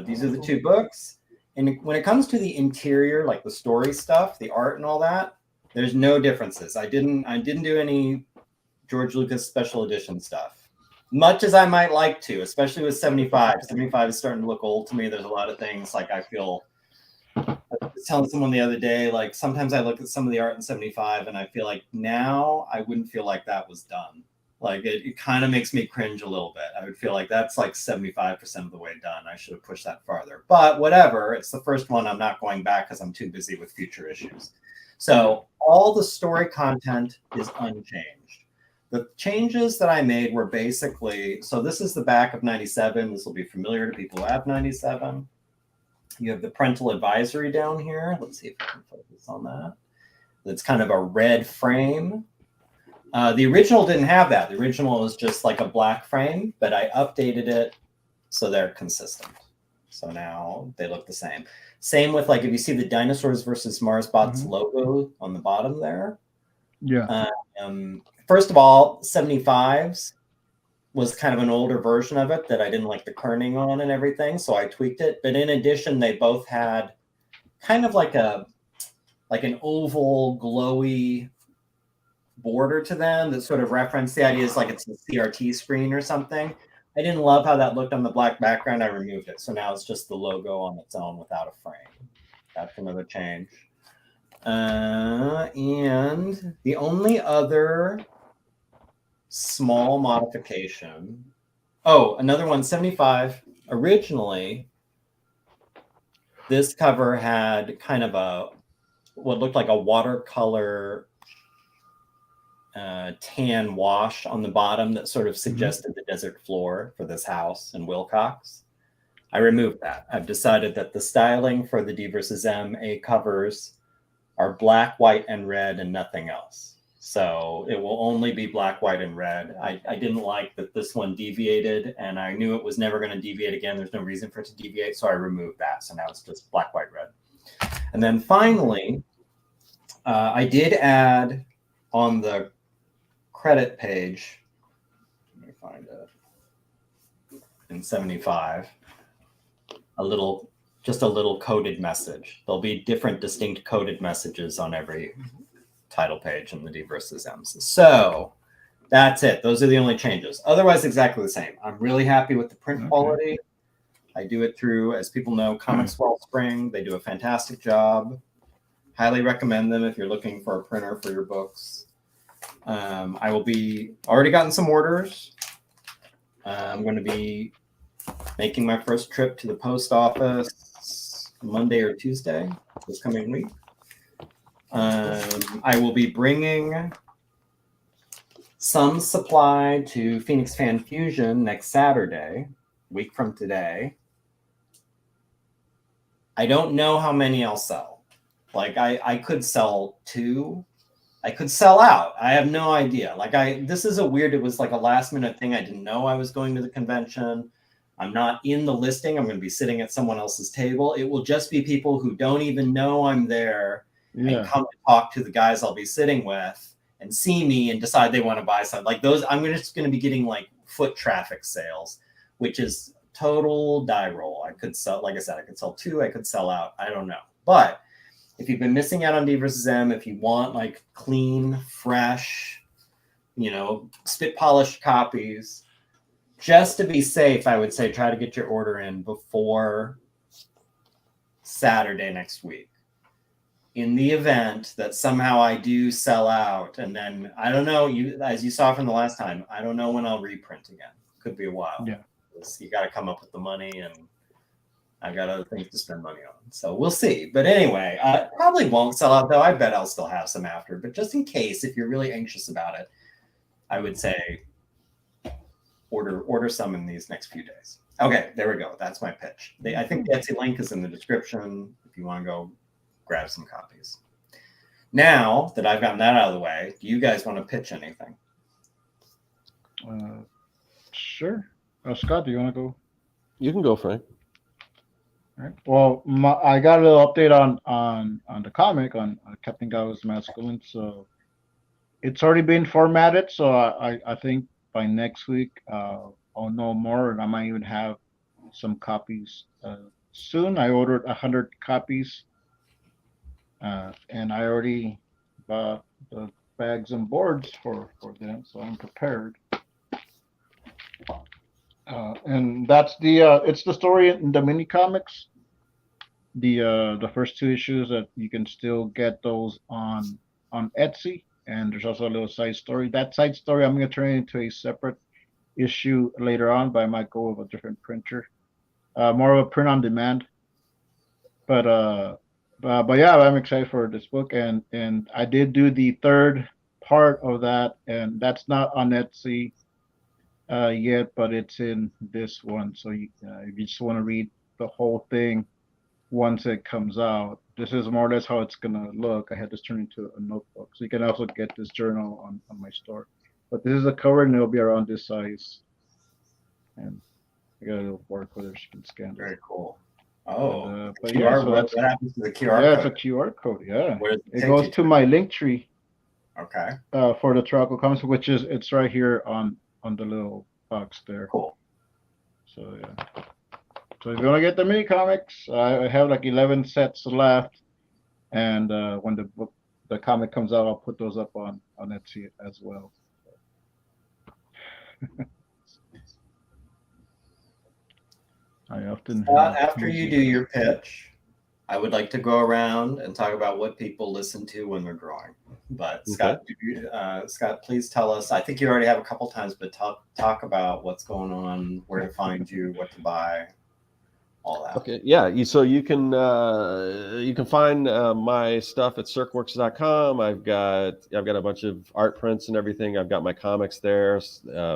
These are the two books. And when it comes to the interior, like the story stuff, the art and all that, there's no differences. I didn't do any George Lucas special edition stuff, much as I might like to, especially with 75. 75 is starting to look old to me. There's a lot of things like I was telling someone the other day, like sometimes I look at some of the art in 75 and I feel like now I wouldn't feel like that was done. Like it kind of makes me cringe a little bit. I would feel like that's like 75% of the way done. I should have pushed that farther, but whatever. It's the first one. I'm not going back because I'm too busy with future issues. So all the story content is unchanged. The changes that I made were basically, so this is the back of 97. This will be familiar to people who have 97. You have the parental advisory down here. Let's see if I can focus on that. It's kind of a red frame. The original didn't have that. The original was just like a black frame, but I updated it so they're consistent. So now they look the same. Same with like if you see the Dinosaurs versus Marsbots logo on the bottom there. Yeah. First of all, 75s was kind of an older version of it that I didn't like the kerning on and everything, so I tweaked it. But in addition, they both had kind of like an oval, glowy border to them that sort of referenced the idea is like it's a CRT screen or something. I didn't love how that looked on the black background. I removed it. So now it's just the logo on its own without a frame. That's another change. And the only other small modification. Oh, another one, 75. Originally, this cover had kind of what looked like a watercolor tan wash on the bottom that sort of suggested the desert floor for this house in Wilcox. I removed that. I've decided that the styling for the DvsM A covers are black, white, and red and nothing else. So it will only be black, white, and red. I didn't like that this one deviated, and I knew it was never going to deviate again. There's no reason for it to deviate, so I removed that. So now it's just black, white, red. And then finally, I did add on the credit page, let me find it, in 75, just a little coded message. There'll be different distinct coded messages on every title page in the DvsMs. So that's it. Those are the only changes. Otherwise, exactly the same. I'm really happy with the print quality. I do it through, as people know, Comics Wellspring. They do a fantastic job. Highly recommend them if you're looking for a printer for your books. I will be already gotten some orders. I'm going to be making my first trip to the post office Monday or Tuesday this coming week. I will be bringing some supply to Phoenix Fan Fusion next Saturday, week from today. I don't know how many I'll sell. Like I could sell 2. I could sell out. I have no idea. Like this is it was like a last minute thing. I didn't know I was going to the convention. I'm not in the listing. I'm going to be sitting at someone else's table. It will just be people who don't even know I'm there and come to talk to the guys I'll be sitting with and see me and decide they want to buy something. Like those, I'm just going to be getting like foot traffic sales, which is total die roll. I could sell, like I said, I could sell 2. I could sell out. I don't know. But if you've been missing out on DvsM, if you want like clean, fresh, spit polished copies, just to be safe, I would say try to get your order in before Saturday next week. In the event that somehow I do sell out, and then I don't know, as you saw from the last time, I don't know when I'll reprint again. Could be a while. Yeah. You got to come up with the money, and I got other things to spend money on. So we'll see. But anyway, I probably won't sell out, though. I bet I'll still have some after. But just in case, if you're really anxious about it, I would say order some in these next few days. Okay, there we go. That's my pitch. I think the Etsy link is in the description if you want to go grab some copies. Now that I've gotten that out of the way, do you guys want to pitch anything? Sure. Scott, do you want to go? You can go, Frank. All right. Well, I got a little update on the comic on Captain Gau's Masculine. So it's already been formatted. So I think by next week I'll know more, and I might even have some copies soon. I ordered 100 copies, and I already bought the bags and boards for them, so I'm prepared. And that's it's the story in the mini comics. The first 2 issues that you can still get those on Etsy, and there's also a little side story. That side story I'm going to turn into a separate issue later on, but I might go with a different printer, more of a print on demand. But yeah, I'm excited for this book, and I did do the 3rd part of that, and that's not on Etsy yet, but it's in this one. So if you just want to read the whole thing once it comes out, this is more or less how it's gonna look. I had this turned into a notebook, so you can also get this journal on my store. But this is a cover, and it'll be around this size. And I got a little barcode there, so you can scan it. Very cool. Oh, but QR, yeah, so what happens to the QR code? Yeah, it's a QR code. Yeah, it goes to my link tree. Okay. For the Tropical Comics, it's right here on the little box there. Cool. So yeah. So if you want to get the mini comics, I have like 11 sets left, and when the comic comes out, I'll put those up on Etsy as well. I often after you do your pitch, I would like to go around and talk about what people listen to when they're drawing. But Scott, Scott, please tell us. I think you already have a couple times, but talk about what's going on, where to find you, what to buy, all that. Okay, yeah. So you can find my stuff at circworks.com. I've got a bunch of art prints and everything. I've got my comics there.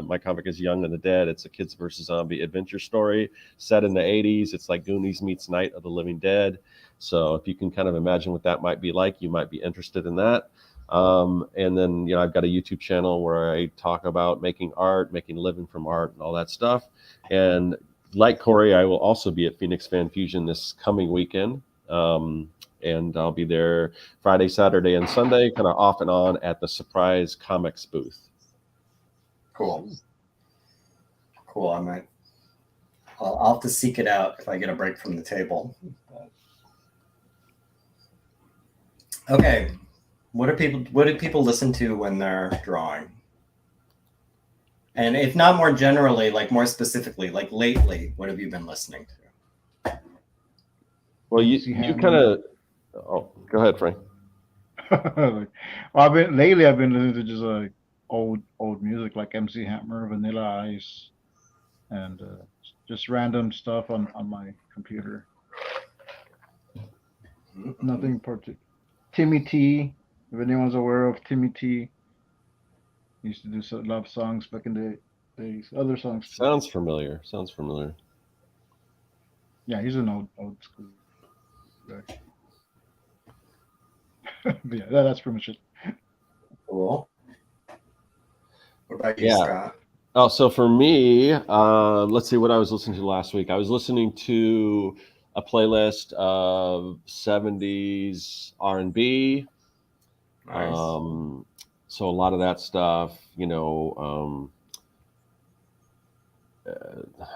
My comic is Young and the Dead. It's a kids versus zombie adventure story set in the 80s. It's like Goonies meets Night of the Living Dead. So if you can kind of imagine what that might be like, you might be interested in that. And then, I've got a YouTube channel where I talk about making art, making a living from art and all that stuff. And like Corey, I will also be at Phoenix Fan Fusion this coming weekend. And I'll be there Friday, Saturday, and Sunday, kind of off and on at the Surprise Comics booth. Cool. I'll have to seek it out if I get a break from the table. Okay. What do people listen to when they're drawing? And if not more generally, like more specifically, like lately, what have you been listening to? Well, you kind of. Oh, go ahead, Frank. Well, I've been listening to just like old music, like MC Hammer, Vanilla Ice, and just random stuff on my computer. Nothing particular. Timmy T, if anyone's aware of Timmy T. He used to do some love songs back in the days. Other songs too. Sounds familiar. Sounds familiar. Yeah, he's an old school guy. But yeah, that's pretty much it. Cool. What about you, Yeah. Scott? Oh, so for me, let's see what I was listening to last week. I was listening to a playlist of 70s R&B. Nice. So a lot of that stuff, I'm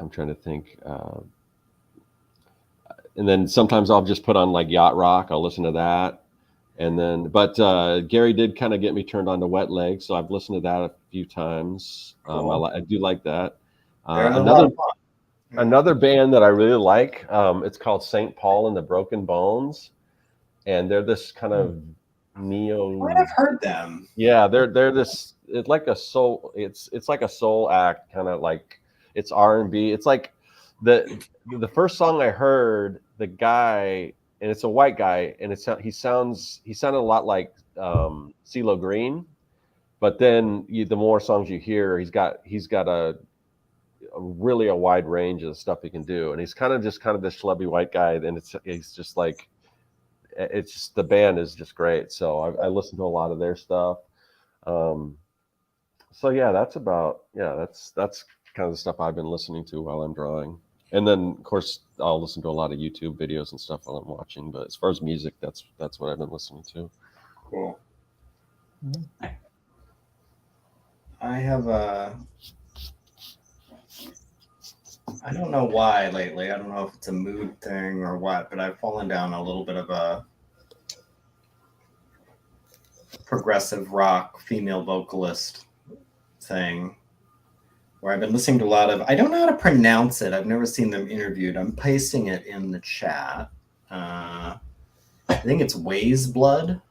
trying to think. And then sometimes I'll just put on like yacht rock. I'll listen to that. And then, but Gary did kind of get me turned on to Wet Leg, so I've listened to that a few times. Cool. I do like that. They're a lot of fun. Another band that I really like, it's called St. Paul and the Broken Bones, and they're this kind of neo. I might have heard them. Yeah, they're this. It's like a soul. It's like a soul act, kind of like it's R&B. It's like the first song I heard, the guy, and it's a white guy, and he sounded a lot like CeeLo Green, but then the more songs you hear, he's got a really a wide range of stuff he can do, and he's kind of this schlubby white guy, and he's just like, it's just, the band is just great. So I listened to a lot of their stuff. So yeah, that's kind of the stuff I've been listening to while I'm drawing. And then of course I'll listen to a lot of YouTube videos and stuff while I'm watching. But as far as music, that's what I've been listening to. Cool. I have I don't know why lately. I don't know if it's a mood thing or what, but I've fallen down a little bit of a progressive rock female vocalist thing where I've been listening to a lot of, I don't know how to pronounce it. I've never seen them interviewed. I'm pasting it in the chat. I think it's Ways Blood,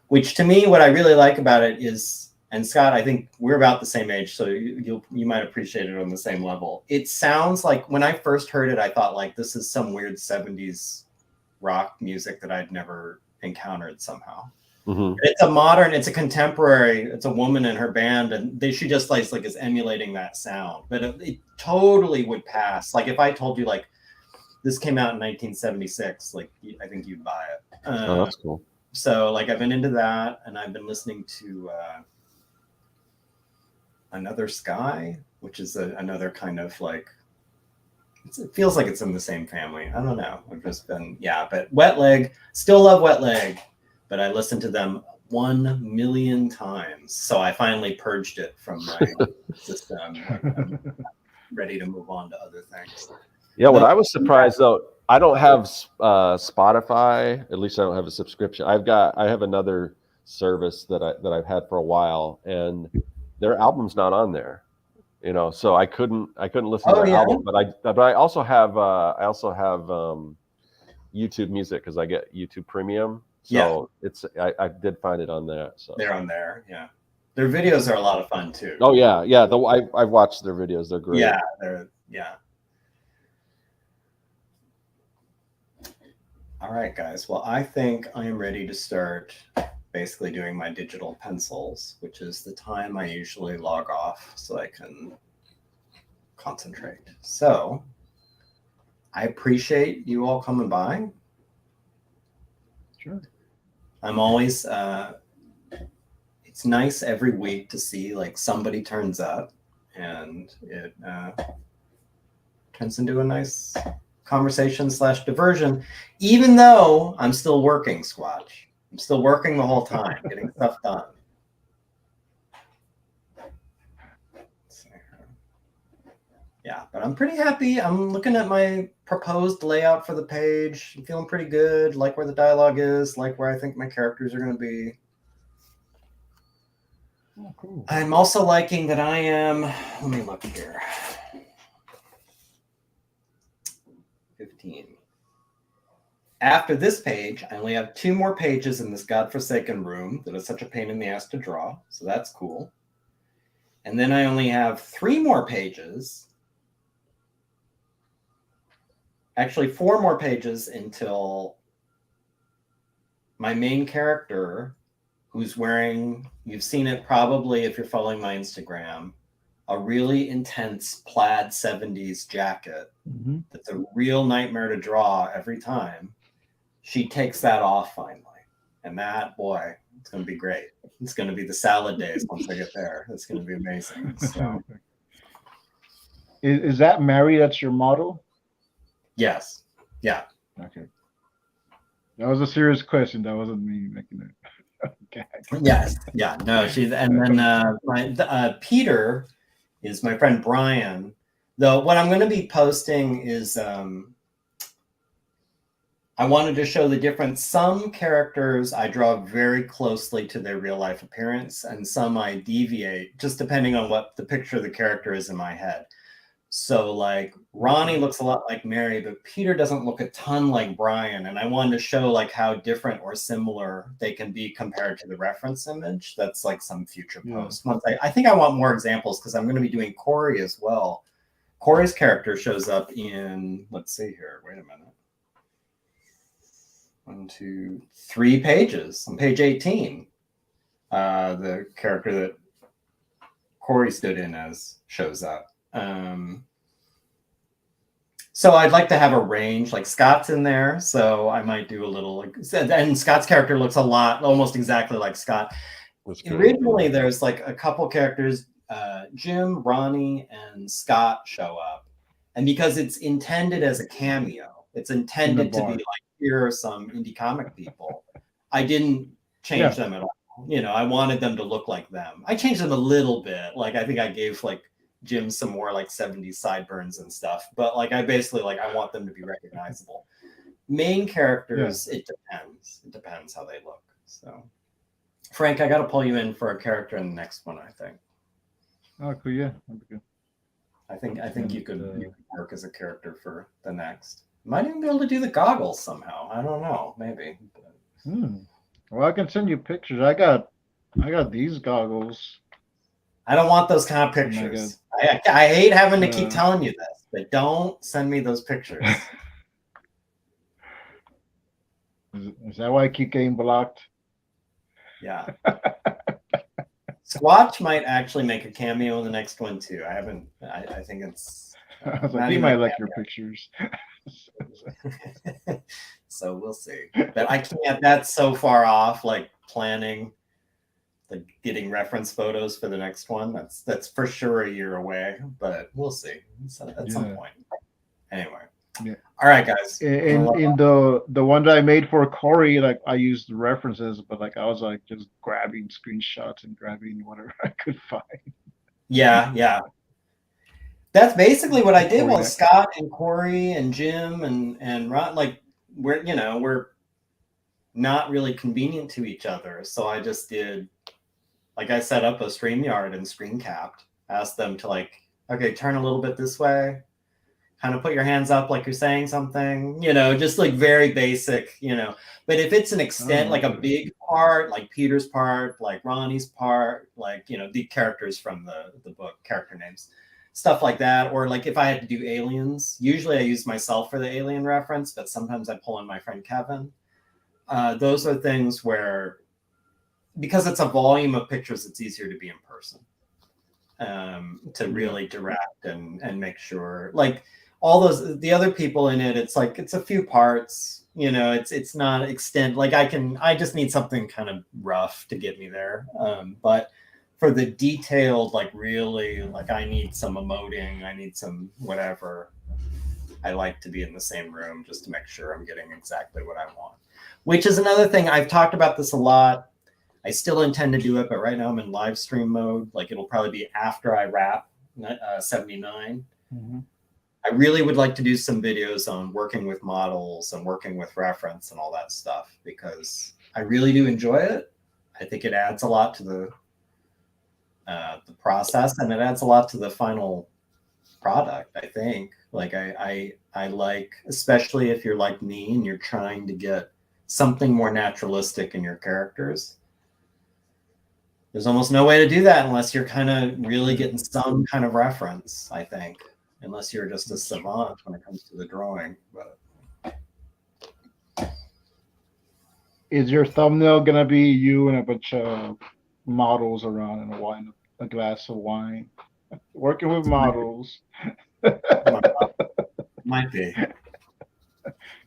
which to me, what I really like about it is, and Scott, I think we're about the same age, so you might appreciate it on the same level. It sounds like, when I first heard it, I thought like, this is some weird 70s rock music that I'd never encountered somehow. Mm-hmm. It's a contemporary, it's a woman in her band, and she just like is emulating that sound, but it totally would pass. Like if I told you like this came out in 1976, like I think you'd buy it. Oh, that's cool. So like I've been into that, and I've been listening to Another Sky, which is another kind of like, it feels like it's in the same family. I don't know. I've just been, but Wet Leg, still love Wet Leg, but I listened to them 1 million times. So I finally purged it from my system. I'm ready to move on to other things. Yeah, what I was surprised though, I don't have Spotify. At least I don't have a subscription. I have another service that I've had for a while, and their album's not on there. So I couldn't listen to their album, but I also have YouTube Music because I get YouTube Premium. So I did find it on there. So they're on there. Yeah, their videos are a lot of fun too. Oh yeah. I've watched their videos. They're great. Yeah. All right, guys. Well, I think I am ready to start basically doing my digital pencils, which is the time I usually log off so I can concentrate. So I appreciate you all coming by. Sure. I'm always, it's nice every week to see like somebody turns up, and it turns into a nice conversation / diversion, even though I'm still working, Squatch. I'm still working the whole time, getting stuff done. Yeah, but I'm pretty happy. I'm looking at my proposed layout for the page. I'm feeling pretty good. Like where the dialogue is, like where I think my characters are going to be. Oh, cool. I'm also liking that I am, let me look here. 15. After this page, I only have 2 more pages in this godforsaken room that is such a pain in the ass to draw. So that's cool. And then I only have 3 more pages. Actually, 4 more pages until my main character, who's wearing, you've seen it probably if you're following my Instagram, a really intense plaid 70s jacket that's a real nightmare to draw every time. She takes that off finally. And that, boy, it's going to be great. It's going to be the salad days once I get there. It's going to be amazing. So. Is that Mary? That's your model? Yes. Yeah. Okay. That was a serious question. That wasn't me making it. Okay. Yes. Yeah. No, she's, and then Peter is my friend Brian. Though what I'm going to be posting is I wanted to show the difference. Some characters I draw very closely to their real life appearance, and some I deviate just depending on what the picture of the character is in my head. So like Ronnie looks a lot like Mary, but Peter doesn't look a ton like Brian. And I wanted to show like how different or similar they can be compared to the reference image. That's like some future post. Once I think I want more examples because I'm going to be doing Corey as well. Corey's character shows up in, let's see here, wait a minute. 1, 2, 3 pages on page 18. The character that Corey stood in as shows up. So I'd like to have a range, like Scott's in there, so I might do a little, like, and Scott's character looks a lot, almost exactly like Scott. Originally, there's like a couple characters, Jim, Ronnie, and Scott show up, and because it's intended as a cameo, it's intended to be like, here are some indie comic people. I didn't change them at all. You know, I wanted them to look like them. I changed them a little bit. Like I think I gave like Jim some more like 70s sideburns and stuff, but like I basically like I want them to be recognizable. Main characters, it depends how they look. So Frank, I got to pull you in for a character in the next one, I think. Oh, cool. Yeah, that'd be good. I think you could work as a character for the next. Might even be able to do the goggles somehow. I don't know, maybe. Well, I can send you pictures. I got these goggles. I don't want those kind of pictures. I hate having to keep telling you this, but don't send me those pictures. Is that why I keep getting blocked? Yeah. Squatch might actually make a cameo in the next one too. I think it's. I was like, he might like your pictures. So we'll see. But I can't. That's so far off. Like planning, like getting reference photos for the next one. That's for sure a year away. But we'll see at some point. Anyway. Yeah. All right, guys. In the one that I made for Corey, like I used the references, but like I was like just grabbing screenshots and grabbing whatever I could find. Yeah. That's basically what I did with Scott and Corey and Jim and Ron. Like we're not really convenient to each other. So I just did, like I set up a StreamYard and screen capped, asked them to like, okay, turn a little bit this way, kind of put your hands up like you're saying something, just like very basic, But if it's an extent, like a big part, like Peter's part, like Ronnie's part, like, the characters from the book, character names, stuff like that. Or like if I had to do aliens, usually I use myself for the alien reference, but sometimes I pull in my friend Kevin. Those are things where, because it's a volume of pictures, it's easier to be in person, to really direct and make sure, like all those, the other people in it, it's like, it's a few parts, it's not extend, like I just need something kind of rough to get me there. But for the detailed, like really, like I need some emoting, I need some whatever. I like to be in the same room just to make sure I'm getting exactly what I want, which is another thing. I've talked about this a lot. I still intend to do it, but right now I'm in live stream mode. Like it'll probably be after I wrap 79. Mm-hmm. I really would like to do some videos on working with models and working with reference and all that stuff, because I really do enjoy it. I think it adds a lot to the process, and it adds a lot to the final product. I think, like I like, especially if you're like me and you're trying to get something more naturalistic in your characters. There's almost no way to do that unless you're kind of really getting some kind of reference, I think, unless you're just a savant when it comes to the drawing. But Is your thumbnail gonna be you and a bunch of models around in a glass of wine, working with models? Might be.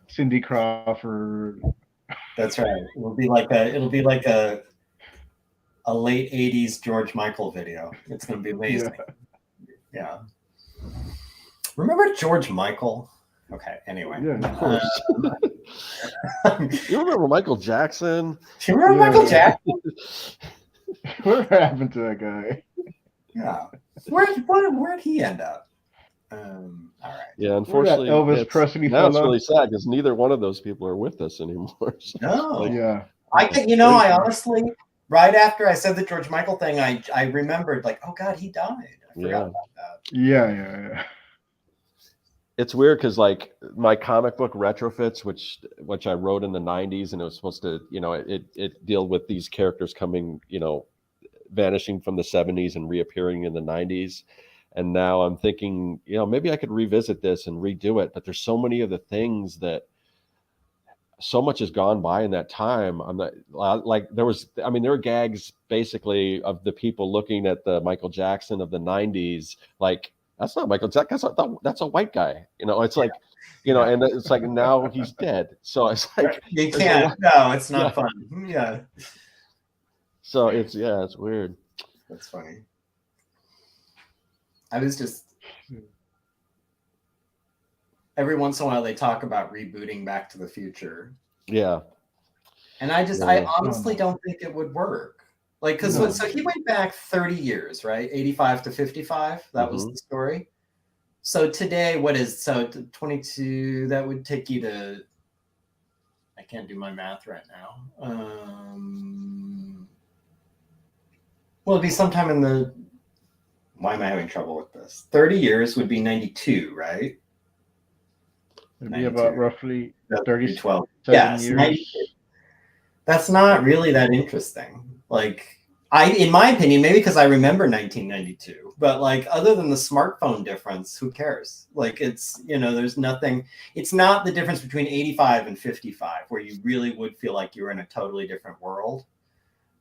Cindy Crawford. That's right. It'll be like a late 80s George Michael video. It's gonna be amazing. Yeah. Remember George Michael? Okay, anyway. Yeah, of course. You remember Michael Jackson? Do you remember Michael Jackson? What happened to that guy? Yeah. Where'd he end up? All right. Yeah, unfortunately, Elvis Presley now it's fella? really sad because neither one of those people are with us anymore. So, No. Yeah. I honestly, right after I said the George Michael thing, I remembered like, oh God, he died. I forgot about that. Yeah. It's weird because like my comic book Retrofits, which I wrote in the 90s, and it was supposed to, it deal with these characters coming, vanishing from the 70s and reappearing in the 90s. And now I'm thinking, maybe I could revisit this and redo it. But there's so many of the things that so much has gone by in that time. I'm not like there were gags basically of the people looking at the Michael Jackson of the 90s, like, that's not Michael Jackson. That's a white guy. It's like, and it's like now he's dead. So it's like you can't. No, it's not fun. Yeah. So it's weird. That's funny. I was just every once in a while they talk about rebooting Back to the Future. Yeah. And I honestly don't think it would work. Like, because so he went back 30 years, right? 85 to 55. That was the story. So today, 22? That would take you to. I can't do my math right now. Well, it'd be sometime in the. Why am I having trouble with this? 30 years would be 92, right? It'd be about roughly 12. Yes, years. 92. That's not really that interesting. Like, in my opinion, maybe because I remember 1992, but like, other than the smartphone difference, who cares? Like, it's, there's nothing, it's not the difference between 85 and 55, where you really would feel like you were in a totally different world.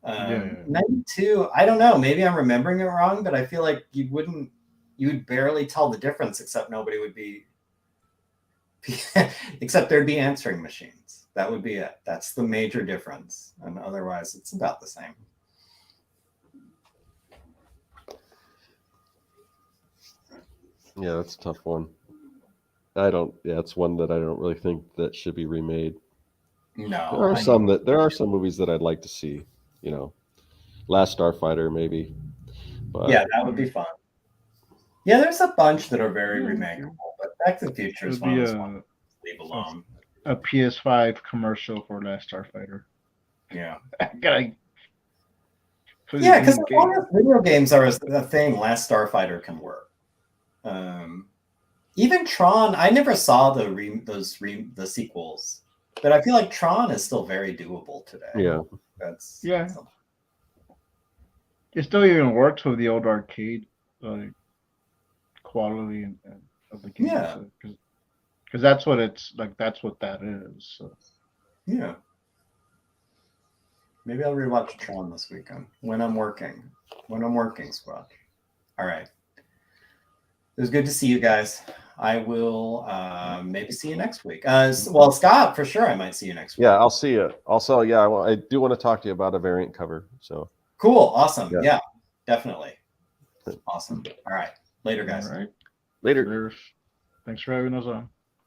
92, I don't know, maybe I'm remembering it wrong, but I feel like you would barely tell the difference, except nobody would be, except there'd be answering machines. That would be it. That's the major difference. And otherwise, it's about the same. Yeah, that's a tough one. It's one that I don't really think that should be remade. No. There are some movies that I'd like to see, Last Starfighter maybe. But yeah, that would be fun. Yeah, there's a bunch that are very remakeable, but Back to the Future is one of those ones. Leave alone. A PS5 commercial for Last Starfighter. Yeah. Yeah, because as long as video games are a thing, Last Starfighter can work. Even Tron, I never saw the sequels, but I feel like Tron is still very doable today. Yeah. It still even works with the old arcade quality of the game. Yeah. Because that's what it's like. That's what that is. So. Yeah. Maybe I'll rewatch Tron this weekend when I'm working. Squatch. All right. It was good to see you guys. I will maybe see you next week. Well, Scott, for sure, I might see you next week. Yeah, I'll see you. Also, I do want to talk to you about a variant cover. So cool, awesome. Yeah, definitely. Awesome. All right. Later, guys. All right. Later. Thanks for having us on.